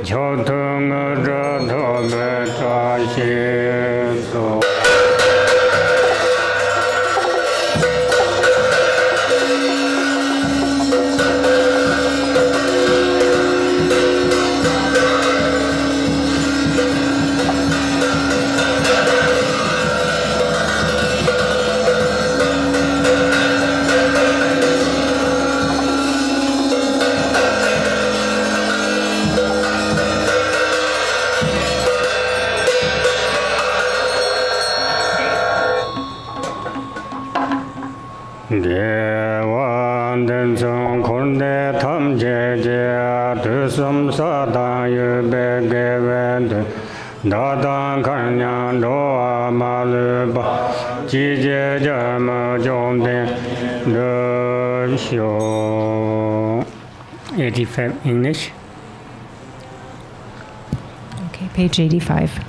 Chou tung zhe to be zha xie so Dadan Karnyan Doa Maluba Jije Jama Jomden Show 85 English. Okay, page 85.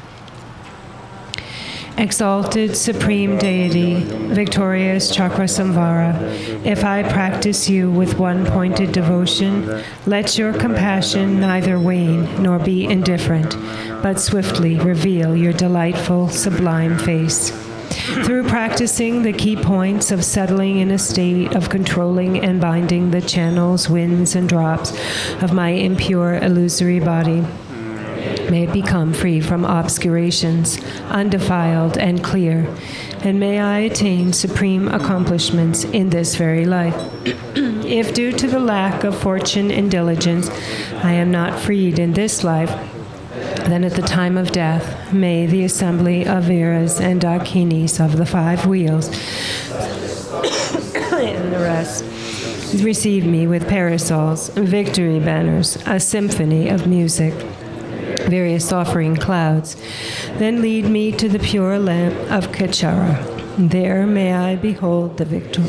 Exalted Supreme Deity, victorious Chakrasamvara, if I practice you with one-pointed devotion, let your compassion neither wane nor be indifferent, but swiftly reveal your delightful, sublime face. Through practicing the key points of settling in a state of controlling and binding the channels, winds, and drops of my impure, illusory body, may it become free from obscurations, undefiled and clear, and may I attain supreme accomplishments in this very life. If due to the lack of fortune and diligence I am not freed in this life, then at the time of death, may the assembly of Viras and Dakinis of the 5 wheels and the rest receive me with parasols, victory banners, a symphony of music, various offering clouds. Then lead me to the pure lamp of Kachara. There may I behold the victor.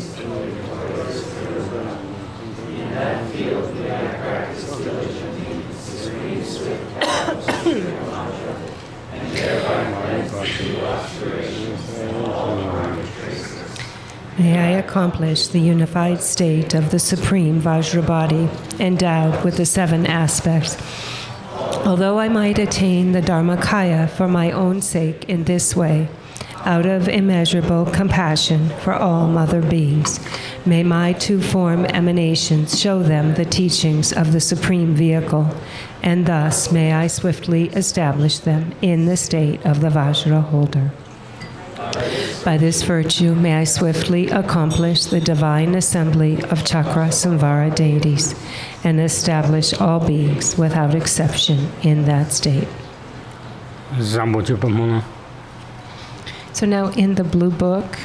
May I accomplish the unified state of the Supreme Vajra body, endowed with the 7 aspects. Although I might attain the Dharmakaya for my own sake in this way, out of immeasurable compassion for all mother beings, may my 2-form emanations show them the teachings of the Supreme Vehicle, and thus may I swiftly establish them in the state of the Vajra holder. By this virtue, may I swiftly accomplish the divine assembly of Chakrasamvara deities and establish all beings without exception in that state. So now in the blue book,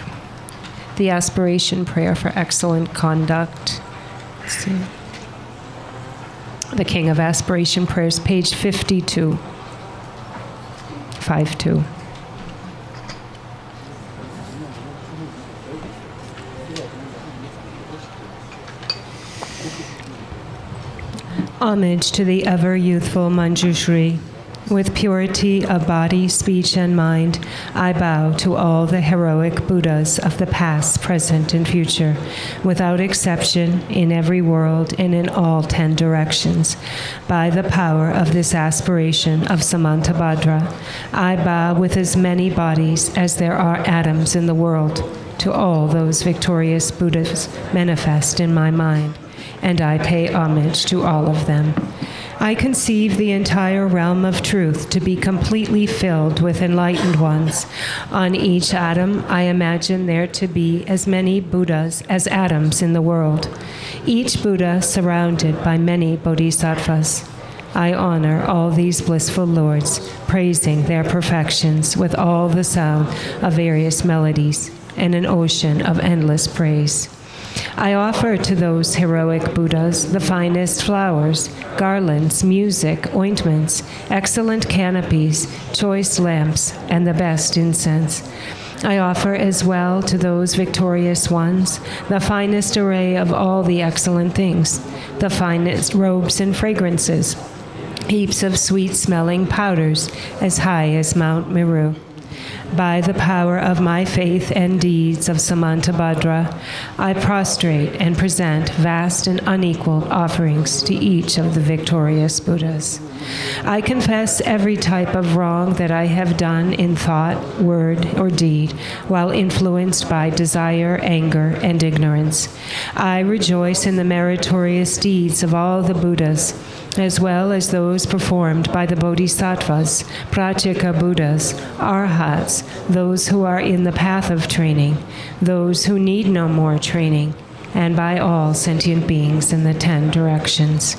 the aspiration prayer for excellent conduct. Let's see. The King of Aspiration Prayers, page 52. 5-2. Homage to the ever-youthful Manjushri. With purity of body, speech, and mind, I bow to all the heroic Buddhas of the past, present, and future, without exception, in every world and in all 10 directions. By the power of this aspiration of Samantabhadra, I bow with as many bodies as there are atoms in the world to all those victorious Buddhas manifest in my mind, and I pay homage to all of them. I conceive the entire realm of truth to be completely filled with enlightened ones. On each atom, I imagine there to be as many Buddhas as atoms in the world, each Buddha surrounded by many bodhisattvas. I honor all these blissful lords, praising their perfections with all the sound of various melodies and an ocean of endless praise. I offer to those heroic Buddhas the finest flowers, garlands, music, ointments, excellent canopies, choice lamps, and the best incense. I offer as well to those victorious ones the finest array of all the excellent things, the finest robes and fragrances, heaps of sweet-smelling powders as high as Mount Meru. By the power of my faith and deeds of Samantabhadra, I prostrate and present vast and unequaled offerings to each of the victorious Buddhas. I confess every type of wrong that I have done in thought, word, or deed, while influenced by desire, anger, and ignorance. I rejoice in the meritorious deeds of all the Buddhas, as well as those performed by the Bodhisattvas, Pratyeka Buddhas, Arhats, those who are in the path of training, those who need no more training, and by all sentient beings in the 10 directions.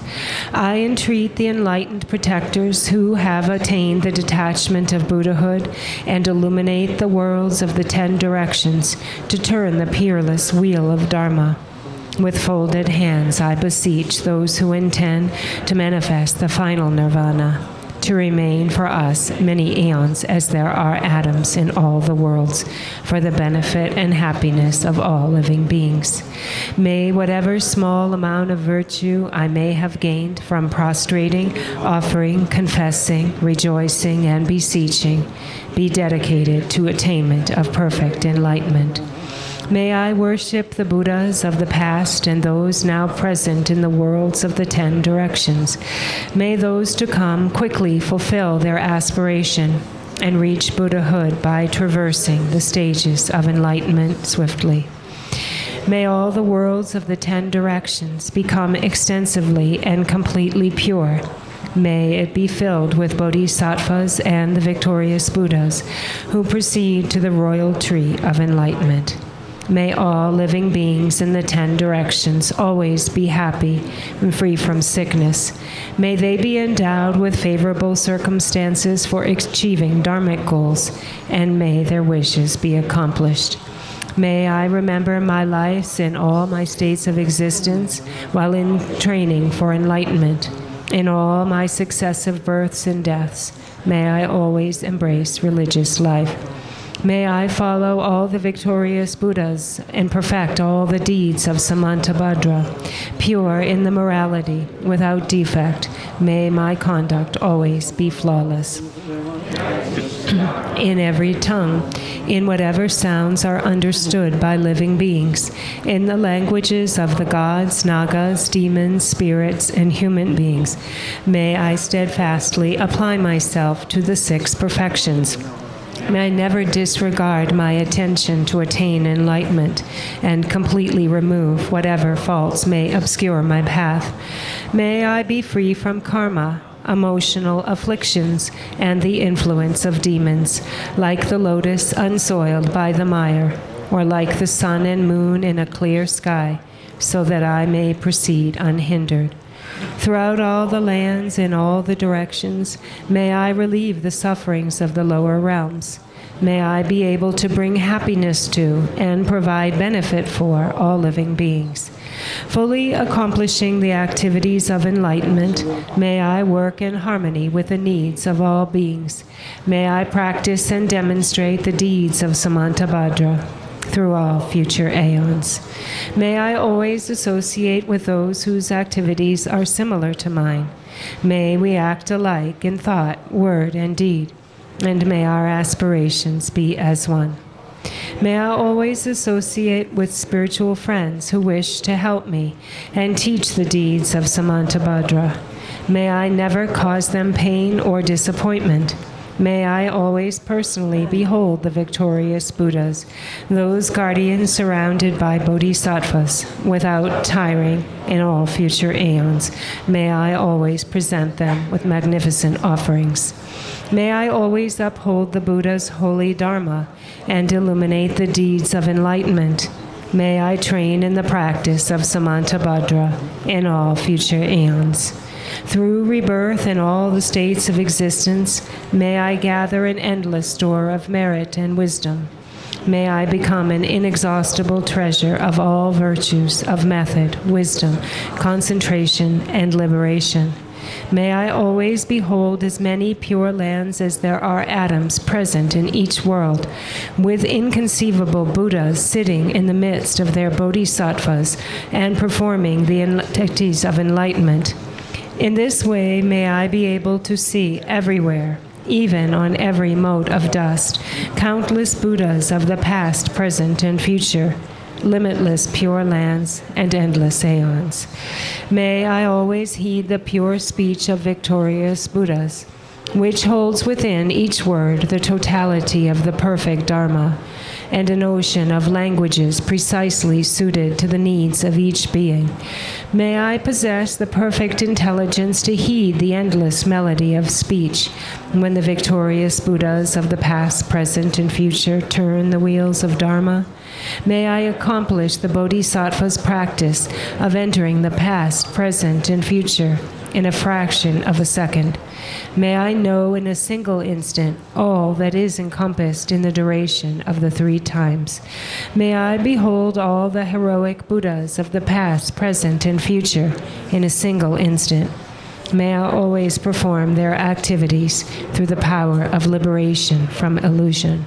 I entreat the enlightened protectors who have attained the detachment of Buddhahood and illuminate the worlds of the 10 directions to turn the peerless wheel of Dharma. With folded hands, I beseech those who intend to manifest the final nirvana. to remain for us many aeons as there are atoms in all the worlds, for the benefit and happiness of all living beings. May whatever small amount of virtue I may have gained from prostrating, offering, confessing, rejoicing, and beseeching be dedicated to attainment of perfect enlightenment. May I worship the Buddhas of the past and those now present in the worlds of the 10 directions. May those to come quickly fulfill their aspiration and reach Buddhahood by traversing the stages of enlightenment swiftly. May all the worlds of the 10 directions become extensively and completely pure. May it be filled with bodhisattvas and the victorious Buddhas who proceed to the royal tree of enlightenment. May all living beings in the 10 directions always be happy and free from sickness. May they be endowed with favorable circumstances for achieving dharmic goals, and may their wishes be accomplished. May I remember my lives in all my states of existence while in training for enlightenment. In all my successive births and deaths, may I always embrace religious life. May I follow all the victorious Buddhas and perfect all the deeds of Samantabhadra, pure in the morality, without defect. May my conduct always be flawless. In every tongue, in whatever sounds are understood by living beings, in the languages of the gods, nagas, demons, spirits, and human beings, may I steadfastly apply myself to the 6 perfections. May I never disregard my attention to attain enlightenment and completely remove whatever faults may obscure my path. May I be free from karma, emotional afflictions, and the influence of demons, like the lotus unsoiled by the mire, or like the sun and moon in a clear sky, so that I may proceed unhindered. Throughout all the lands in all the directions, may I relieve the sufferings of the lower realms. May I be able to bring happiness to and provide benefit for all living beings. Fully accomplishing the activities of enlightenment, may I work in harmony with the needs of all beings. May I practice and demonstrate the deeds of Samantabhadra through all future aeons. May I always associate with those whose activities are similar to mine. May we act alike in thought, word, and deed, and may our aspirations be as one. May I always associate with spiritual friends who wish to help me and teach the deeds of Samantabhadra. May I never cause them pain or disappointment. May I always personally behold the victorious Buddhas, those guardians surrounded by bodhisattvas, without tiring in all future aeons. May I always present them with magnificent offerings. May I always uphold the Buddha's holy Dharma and illuminate the deeds of enlightenment. May I train in the practice of Samantabhadra in all future aeons. Through rebirth in all the states of existence, may I gather an endless store of merit and wisdom. May I become an inexhaustible treasure of all virtues of method, wisdom, concentration, and liberation. May I always behold as many pure lands as there are atoms present in each world, with inconceivable Buddhas sitting in the midst of their bodhisattvas and performing the activities of enlightenment. In this way, may I be able to see everywhere, even on every mote of dust, countless Buddhas of the past, present, and future, limitless pure lands, and endless aeons. May I always heed the pure speech of victorious Buddhas, which holds within each word the totality of the perfect Dharma, and an ocean of languages precisely suited to the needs of each being. May I possess the perfect intelligence to heed the endless melody of speech when the victorious Buddhas of the past, present, and future turn the wheels of Dharma. May I accomplish the Bodhisattva's practice of entering the past, present, and future in a fraction of a second. May I know in a single instant all that is encompassed in the duration of the 3 times. May I behold all the heroic Buddhas of the past, present, and future in a single instant. May I always perform their activities through the power of liberation from illusion.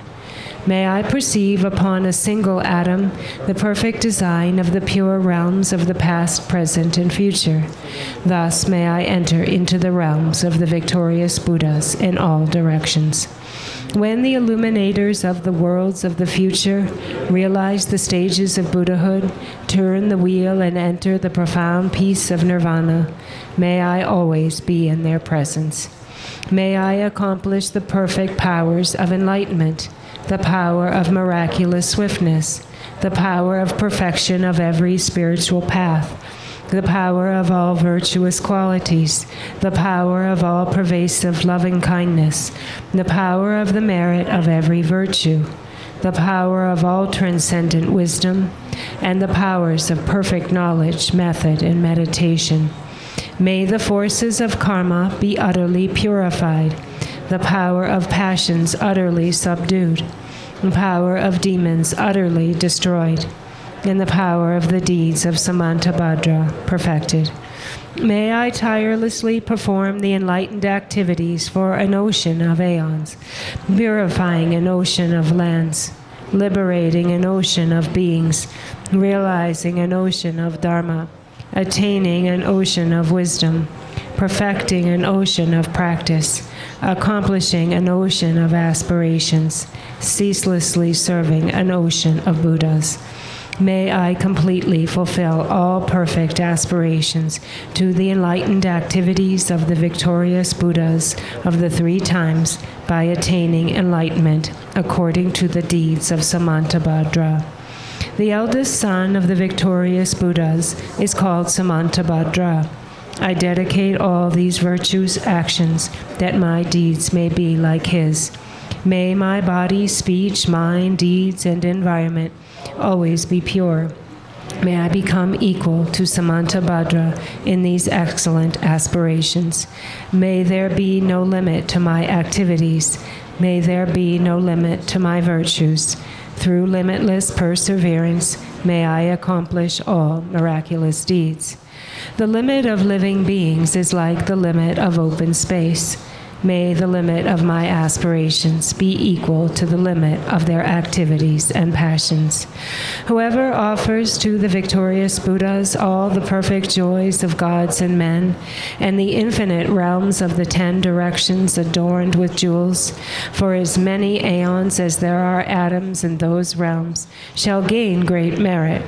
May I perceive upon a single atom the perfect design of the pure realms of the past, present, and future. Thus may I enter into the realms of the victorious Buddhas in all directions. When the illuminators of the worlds of the future realize the stages of Buddhahood, turn the wheel, and enter the profound peace of nirvana, may I always be in their presence. May I accomplish the perfect powers of enlightenment, the power of miraculous swiftness, the power of perfection of every spiritual path, the power of all virtuous qualities, the power of all pervasive loving kindness, the power of the merit of every virtue, the power of all transcendent wisdom, and the powers of perfect knowledge, method, and meditation. May the forces of karma be utterly purified, the power of passions utterly subdued, the power of demons utterly destroyed, and the power of the deeds of Samantabhadra perfected. May I tirelessly perform the enlightened activities for an ocean of aeons, purifying an ocean of lands, liberating an ocean of beings, realizing an ocean of dharma, attaining an ocean of wisdom, perfecting an ocean of practice, accomplishing an ocean of aspirations, ceaselessly serving an ocean of Buddhas. May I completely fulfill all perfect aspirations to the enlightened activities of the victorious Buddhas of the 3 times by attaining enlightenment according to the deeds of Samantabhadra. The eldest son of the victorious Buddhas is called Samantabhadra. I dedicate all these virtuous actions that my deeds may be like his. May my body, speech, mind, deeds, and environment always be pure. May I become equal to Samantabhadra in these excellent aspirations. May there be no limit to my activities. May there be no limit to my virtues. Through limitless perseverance, may I accomplish all miraculous deeds. The limit of living beings is like the limit of open space. May the limit of my aspirations be equal to the limit of their activities and passions. Whoever offers to the victorious Buddhas all the perfect joys of gods and men, and the infinite realms of the 10 directions adorned with jewels, for as many aeons as there are atoms in those realms, shall gain great merit.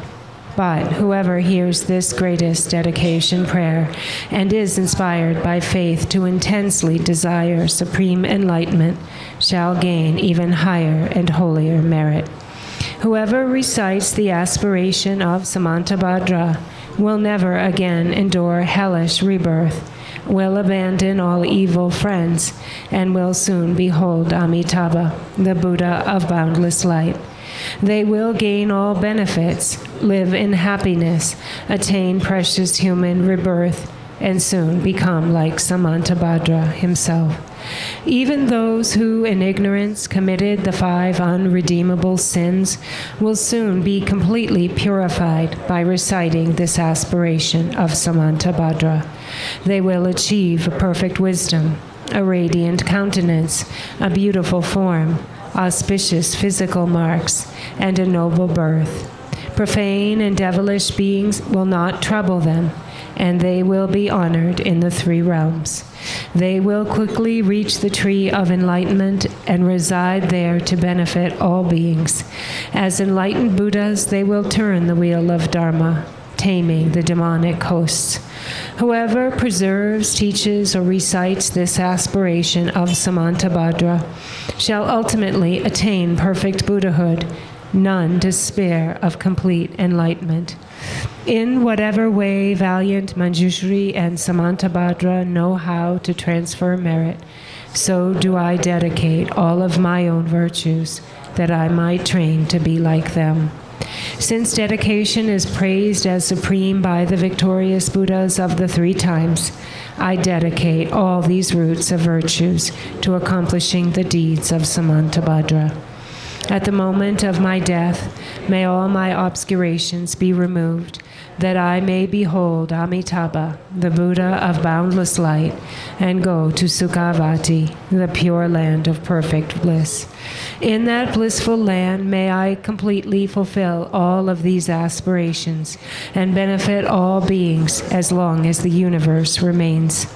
But whoever hears this greatest dedication prayer and is inspired by faith to intensely desire supreme enlightenment shall gain even higher and holier merit. Whoever recites the aspiration of Samantabhadra will never again endure hellish rebirth, will abandon all evil friends, and will soon behold Amitabha, the Buddha of boundless light. They will gain all benefits, live in happiness, attain precious human rebirth, and soon become like Samantabhadra himself. Even those who in ignorance committed the 5 unredeemable sins will soon be completely purified by reciting this aspiration of Samantabhadra. They will achieve perfect wisdom, a radiant countenance, a beautiful form, auspicious physical marks, and a noble birth. Profane and devilish beings will not trouble them, and they will be honored in the 3 realms. They will quickly reach the tree of enlightenment and reside there to benefit all beings. As enlightened Buddhas, they will turn the wheel of Dharma, taming the demonic hosts. Whoever preserves, teaches, or recites this aspiration of Samantabhadra shall ultimately attain perfect Buddhahood, none despair of complete enlightenment. In whatever way valiant Manjushri and Samantabhadra know how to transfer merit, so do I dedicate all of my own virtues that I might train to be like them. Since dedication is praised as supreme by the victorious Buddhas of the 3 times, I dedicate all these roots of virtues to accomplishing the deeds of Samantabhadra. At the moment of my death, may all my obscurations be removed. that I may behold Amitabha, the Buddha of boundless light, and go to Sukhavati, the pure land of perfect bliss. In that blissful land, may I completely fulfill all of these aspirations and benefit all beings as long as the universe remains.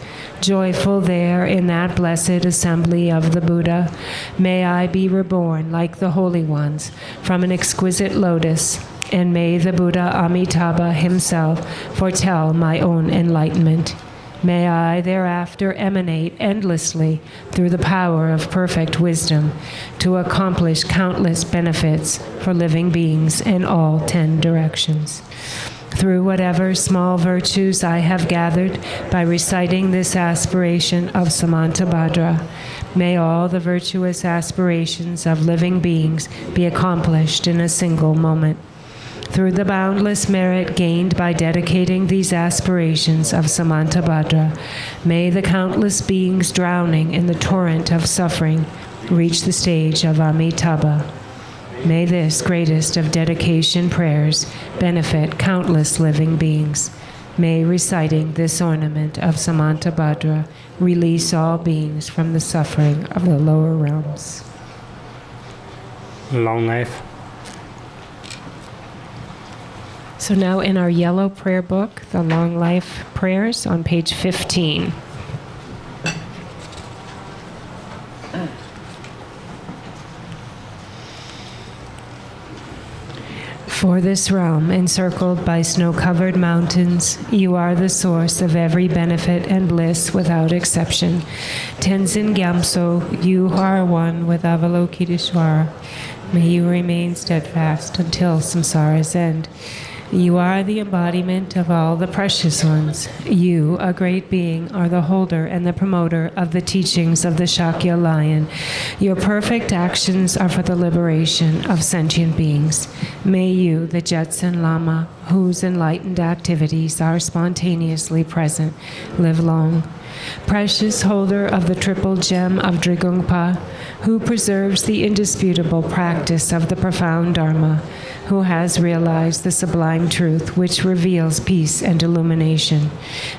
Joyful there in that blessed assembly of the Buddha, may I be reborn like the holy ones from an exquisite lotus, and may the Buddha Amitabha himself foretell my own enlightenment. May I thereafter emanate endlessly through the power of perfect wisdom to accomplish countless benefits for living beings in all 10 directions. Through whatever small virtues I have gathered by reciting this aspiration of Samantabhadra, may all the virtuous aspirations of living beings be accomplished in a single moment. Through the boundless merit gained by dedicating these aspirations of Samantabhadra, may the countless beings drowning in the torrent of suffering reach the stage of Amitabha. May this greatest of dedication prayers benefit countless living beings. May reciting this ornament of Samantabhadra release all beings from the suffering of the lower realms. Long life. So now in our yellow prayer book, the Long Life Prayers on page 15. For this realm, encircled by snow-covered mountains, you are the source of every benefit and bliss without exception. Tenzin Gyamso, you are one with Avalokiteshvara. May you remain steadfast until samsara's end. You are the embodiment of all the precious ones. You, a great being, are the holder and the promoter of the teachings of the Shakya lion. Your perfect actions are for the liberation of sentient beings. May you, the Jetson Lama, whose enlightened activities are spontaneously present, live long. Precious holder of the triple gem of Drigungpa, who preserves the indisputable practice of the profound Dharma, who has realized the sublime truth which reveals peace and illumination.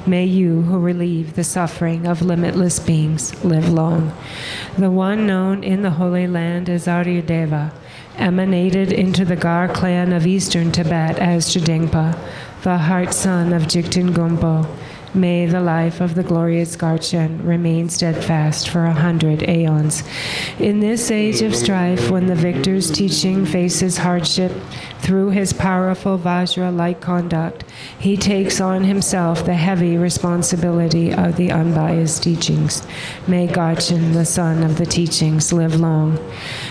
May you, who relieve the suffering of limitless beings, live long. The one known in the Holy Land as Aryadeva, emanated into the Gar clan of eastern Tibet as Chidengpa, the heart son of Jigten Gompo. May the life of the glorious Garchen remain steadfast for 100 aeons. In this age of strife, when the victor's teaching faces hardship, through his powerful Vajra-like conduct, he takes on himself the heavy responsibility of the unbiased teachings. May Garchen, the son of the teachings, live long.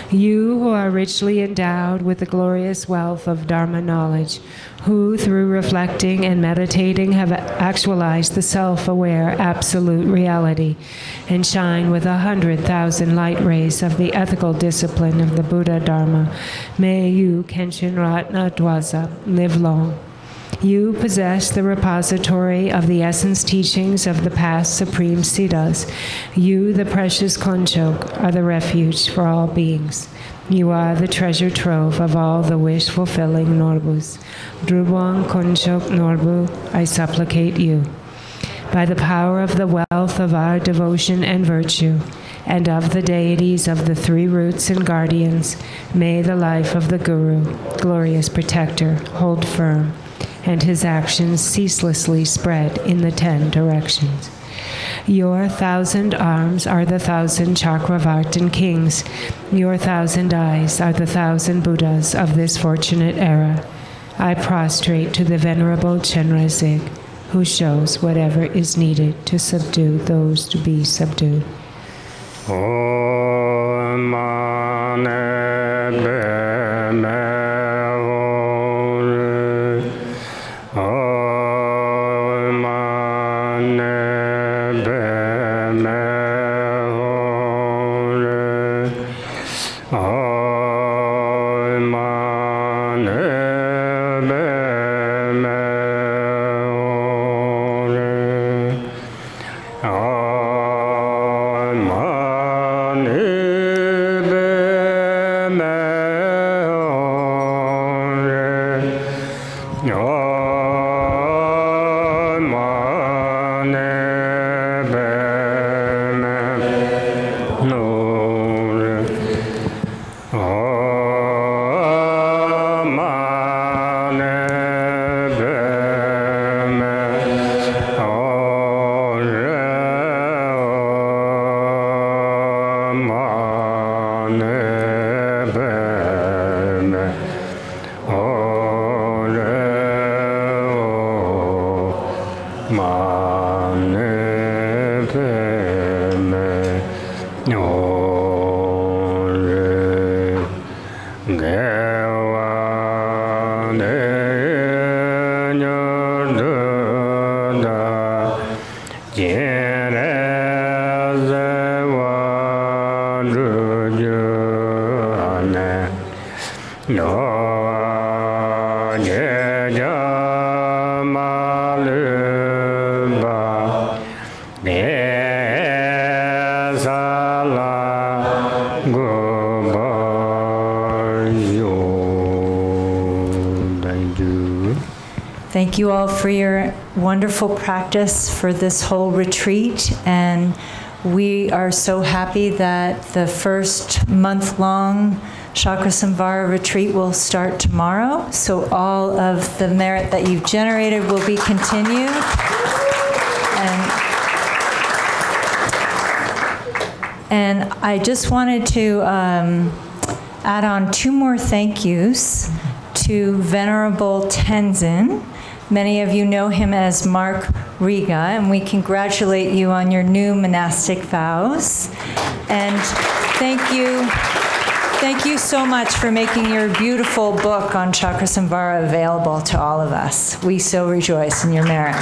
You who are richly endowed with the glorious wealth of Dharma knowledge, who through reflecting and meditating have actualized the self-aware absolute reality and shine with 100,000 light rays of the ethical discipline of the Buddha Dharma, may you, Kenshin Ratna Dwaza, live long. You possess the repository of the essence teachings of the past supreme siddhas. You, the precious Konchok, are the refuge for all beings. You are the treasure trove of all the wish-fulfilling Norbus. Drupon Konchok Norbu, I supplicate you. By the power of the wealth of our devotion and virtue, and of the deities of the three roots and guardians, may the life of the Guru, glorious protector, hold firm, and his actions ceaselessly spread in the 10 directions. Your 1,000 arms are the 1,000 Chakravartin kings. Your 1,000 eyes are the 1,000 Buddhas of this fortunate era. I prostrate to the Venerable Chenrezig, who shows whatever is needed to subdue those to be subdued. Amen. Thank you all for your wonderful practice for this whole retreat, and we are so happy that the first month-long Chakrasamvara Retreat will start tomorrow. So all of the merit that you've generated will be continued. And I just wanted to add on 2 more thank yous to Venerable Tenzin. Many of you know him as Mark Riga, and we congratulate you on your new monastic vows. And thank you so much for making your beautiful book on Chakrasamvara available to all of us. We so rejoice in your merit.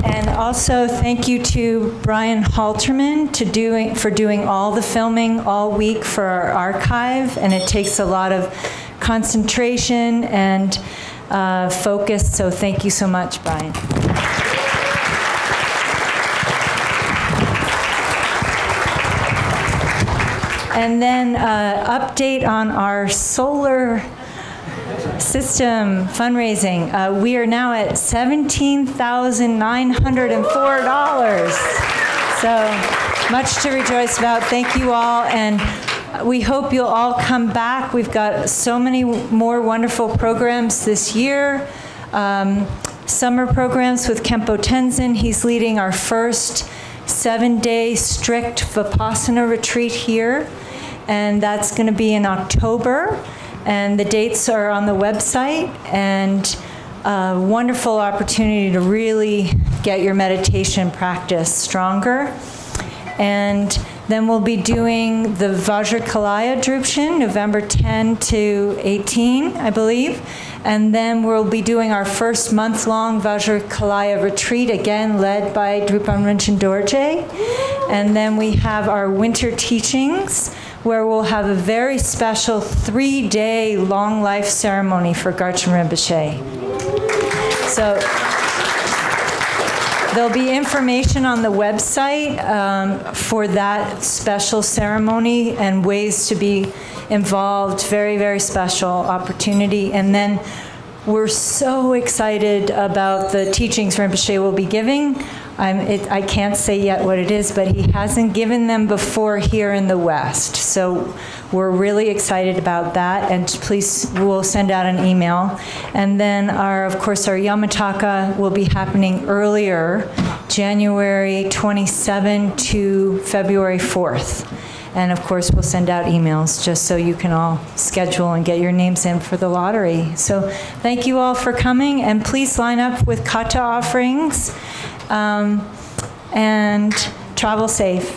And also thank you to Brian Halterman for doing all the filming all week for our archive, and it takes a lot of concentration and focus, so thank you so much, Brian. And then update on our solar system fundraising. We are now at $17,904. So much to rejoice about. Thank you all, and we hope you'll all come back. We've got so many more wonderful programs this year. Summer programs with Khenpo Tenzin. He's leading our first 7-day strict Vipassana retreat here, and that's going to be in October. And the dates are on the website, and a wonderful opportunity to really get your meditation practice stronger. And then we'll be doing the Vajrakalaya Drupon, November 10 to 18, I believe. And then we'll be doing our first month-long Vajrakalaya retreat, again led by Drupon Rinchen Dorjee. And then we have our winter teachings, where we'll have a very special 3-day long life ceremony for Garchen Rinpoche. So there'll be information on the website for that special ceremony and ways to be involved. Very, very special opportunity. And then we're so excited about the teachings Rinpoche will be giving. I can't say yet what it is, but he hasn't given them before here in the West. So we're really excited about that, and please, we'll send out an email. And then, of course, our Yamataka will be happening earlier, January 27 to February 4th. And of course, we'll send out emails just so you can all schedule and get your names in for the lottery. So thank you all for coming, and please line up with kata offerings. And travel safe.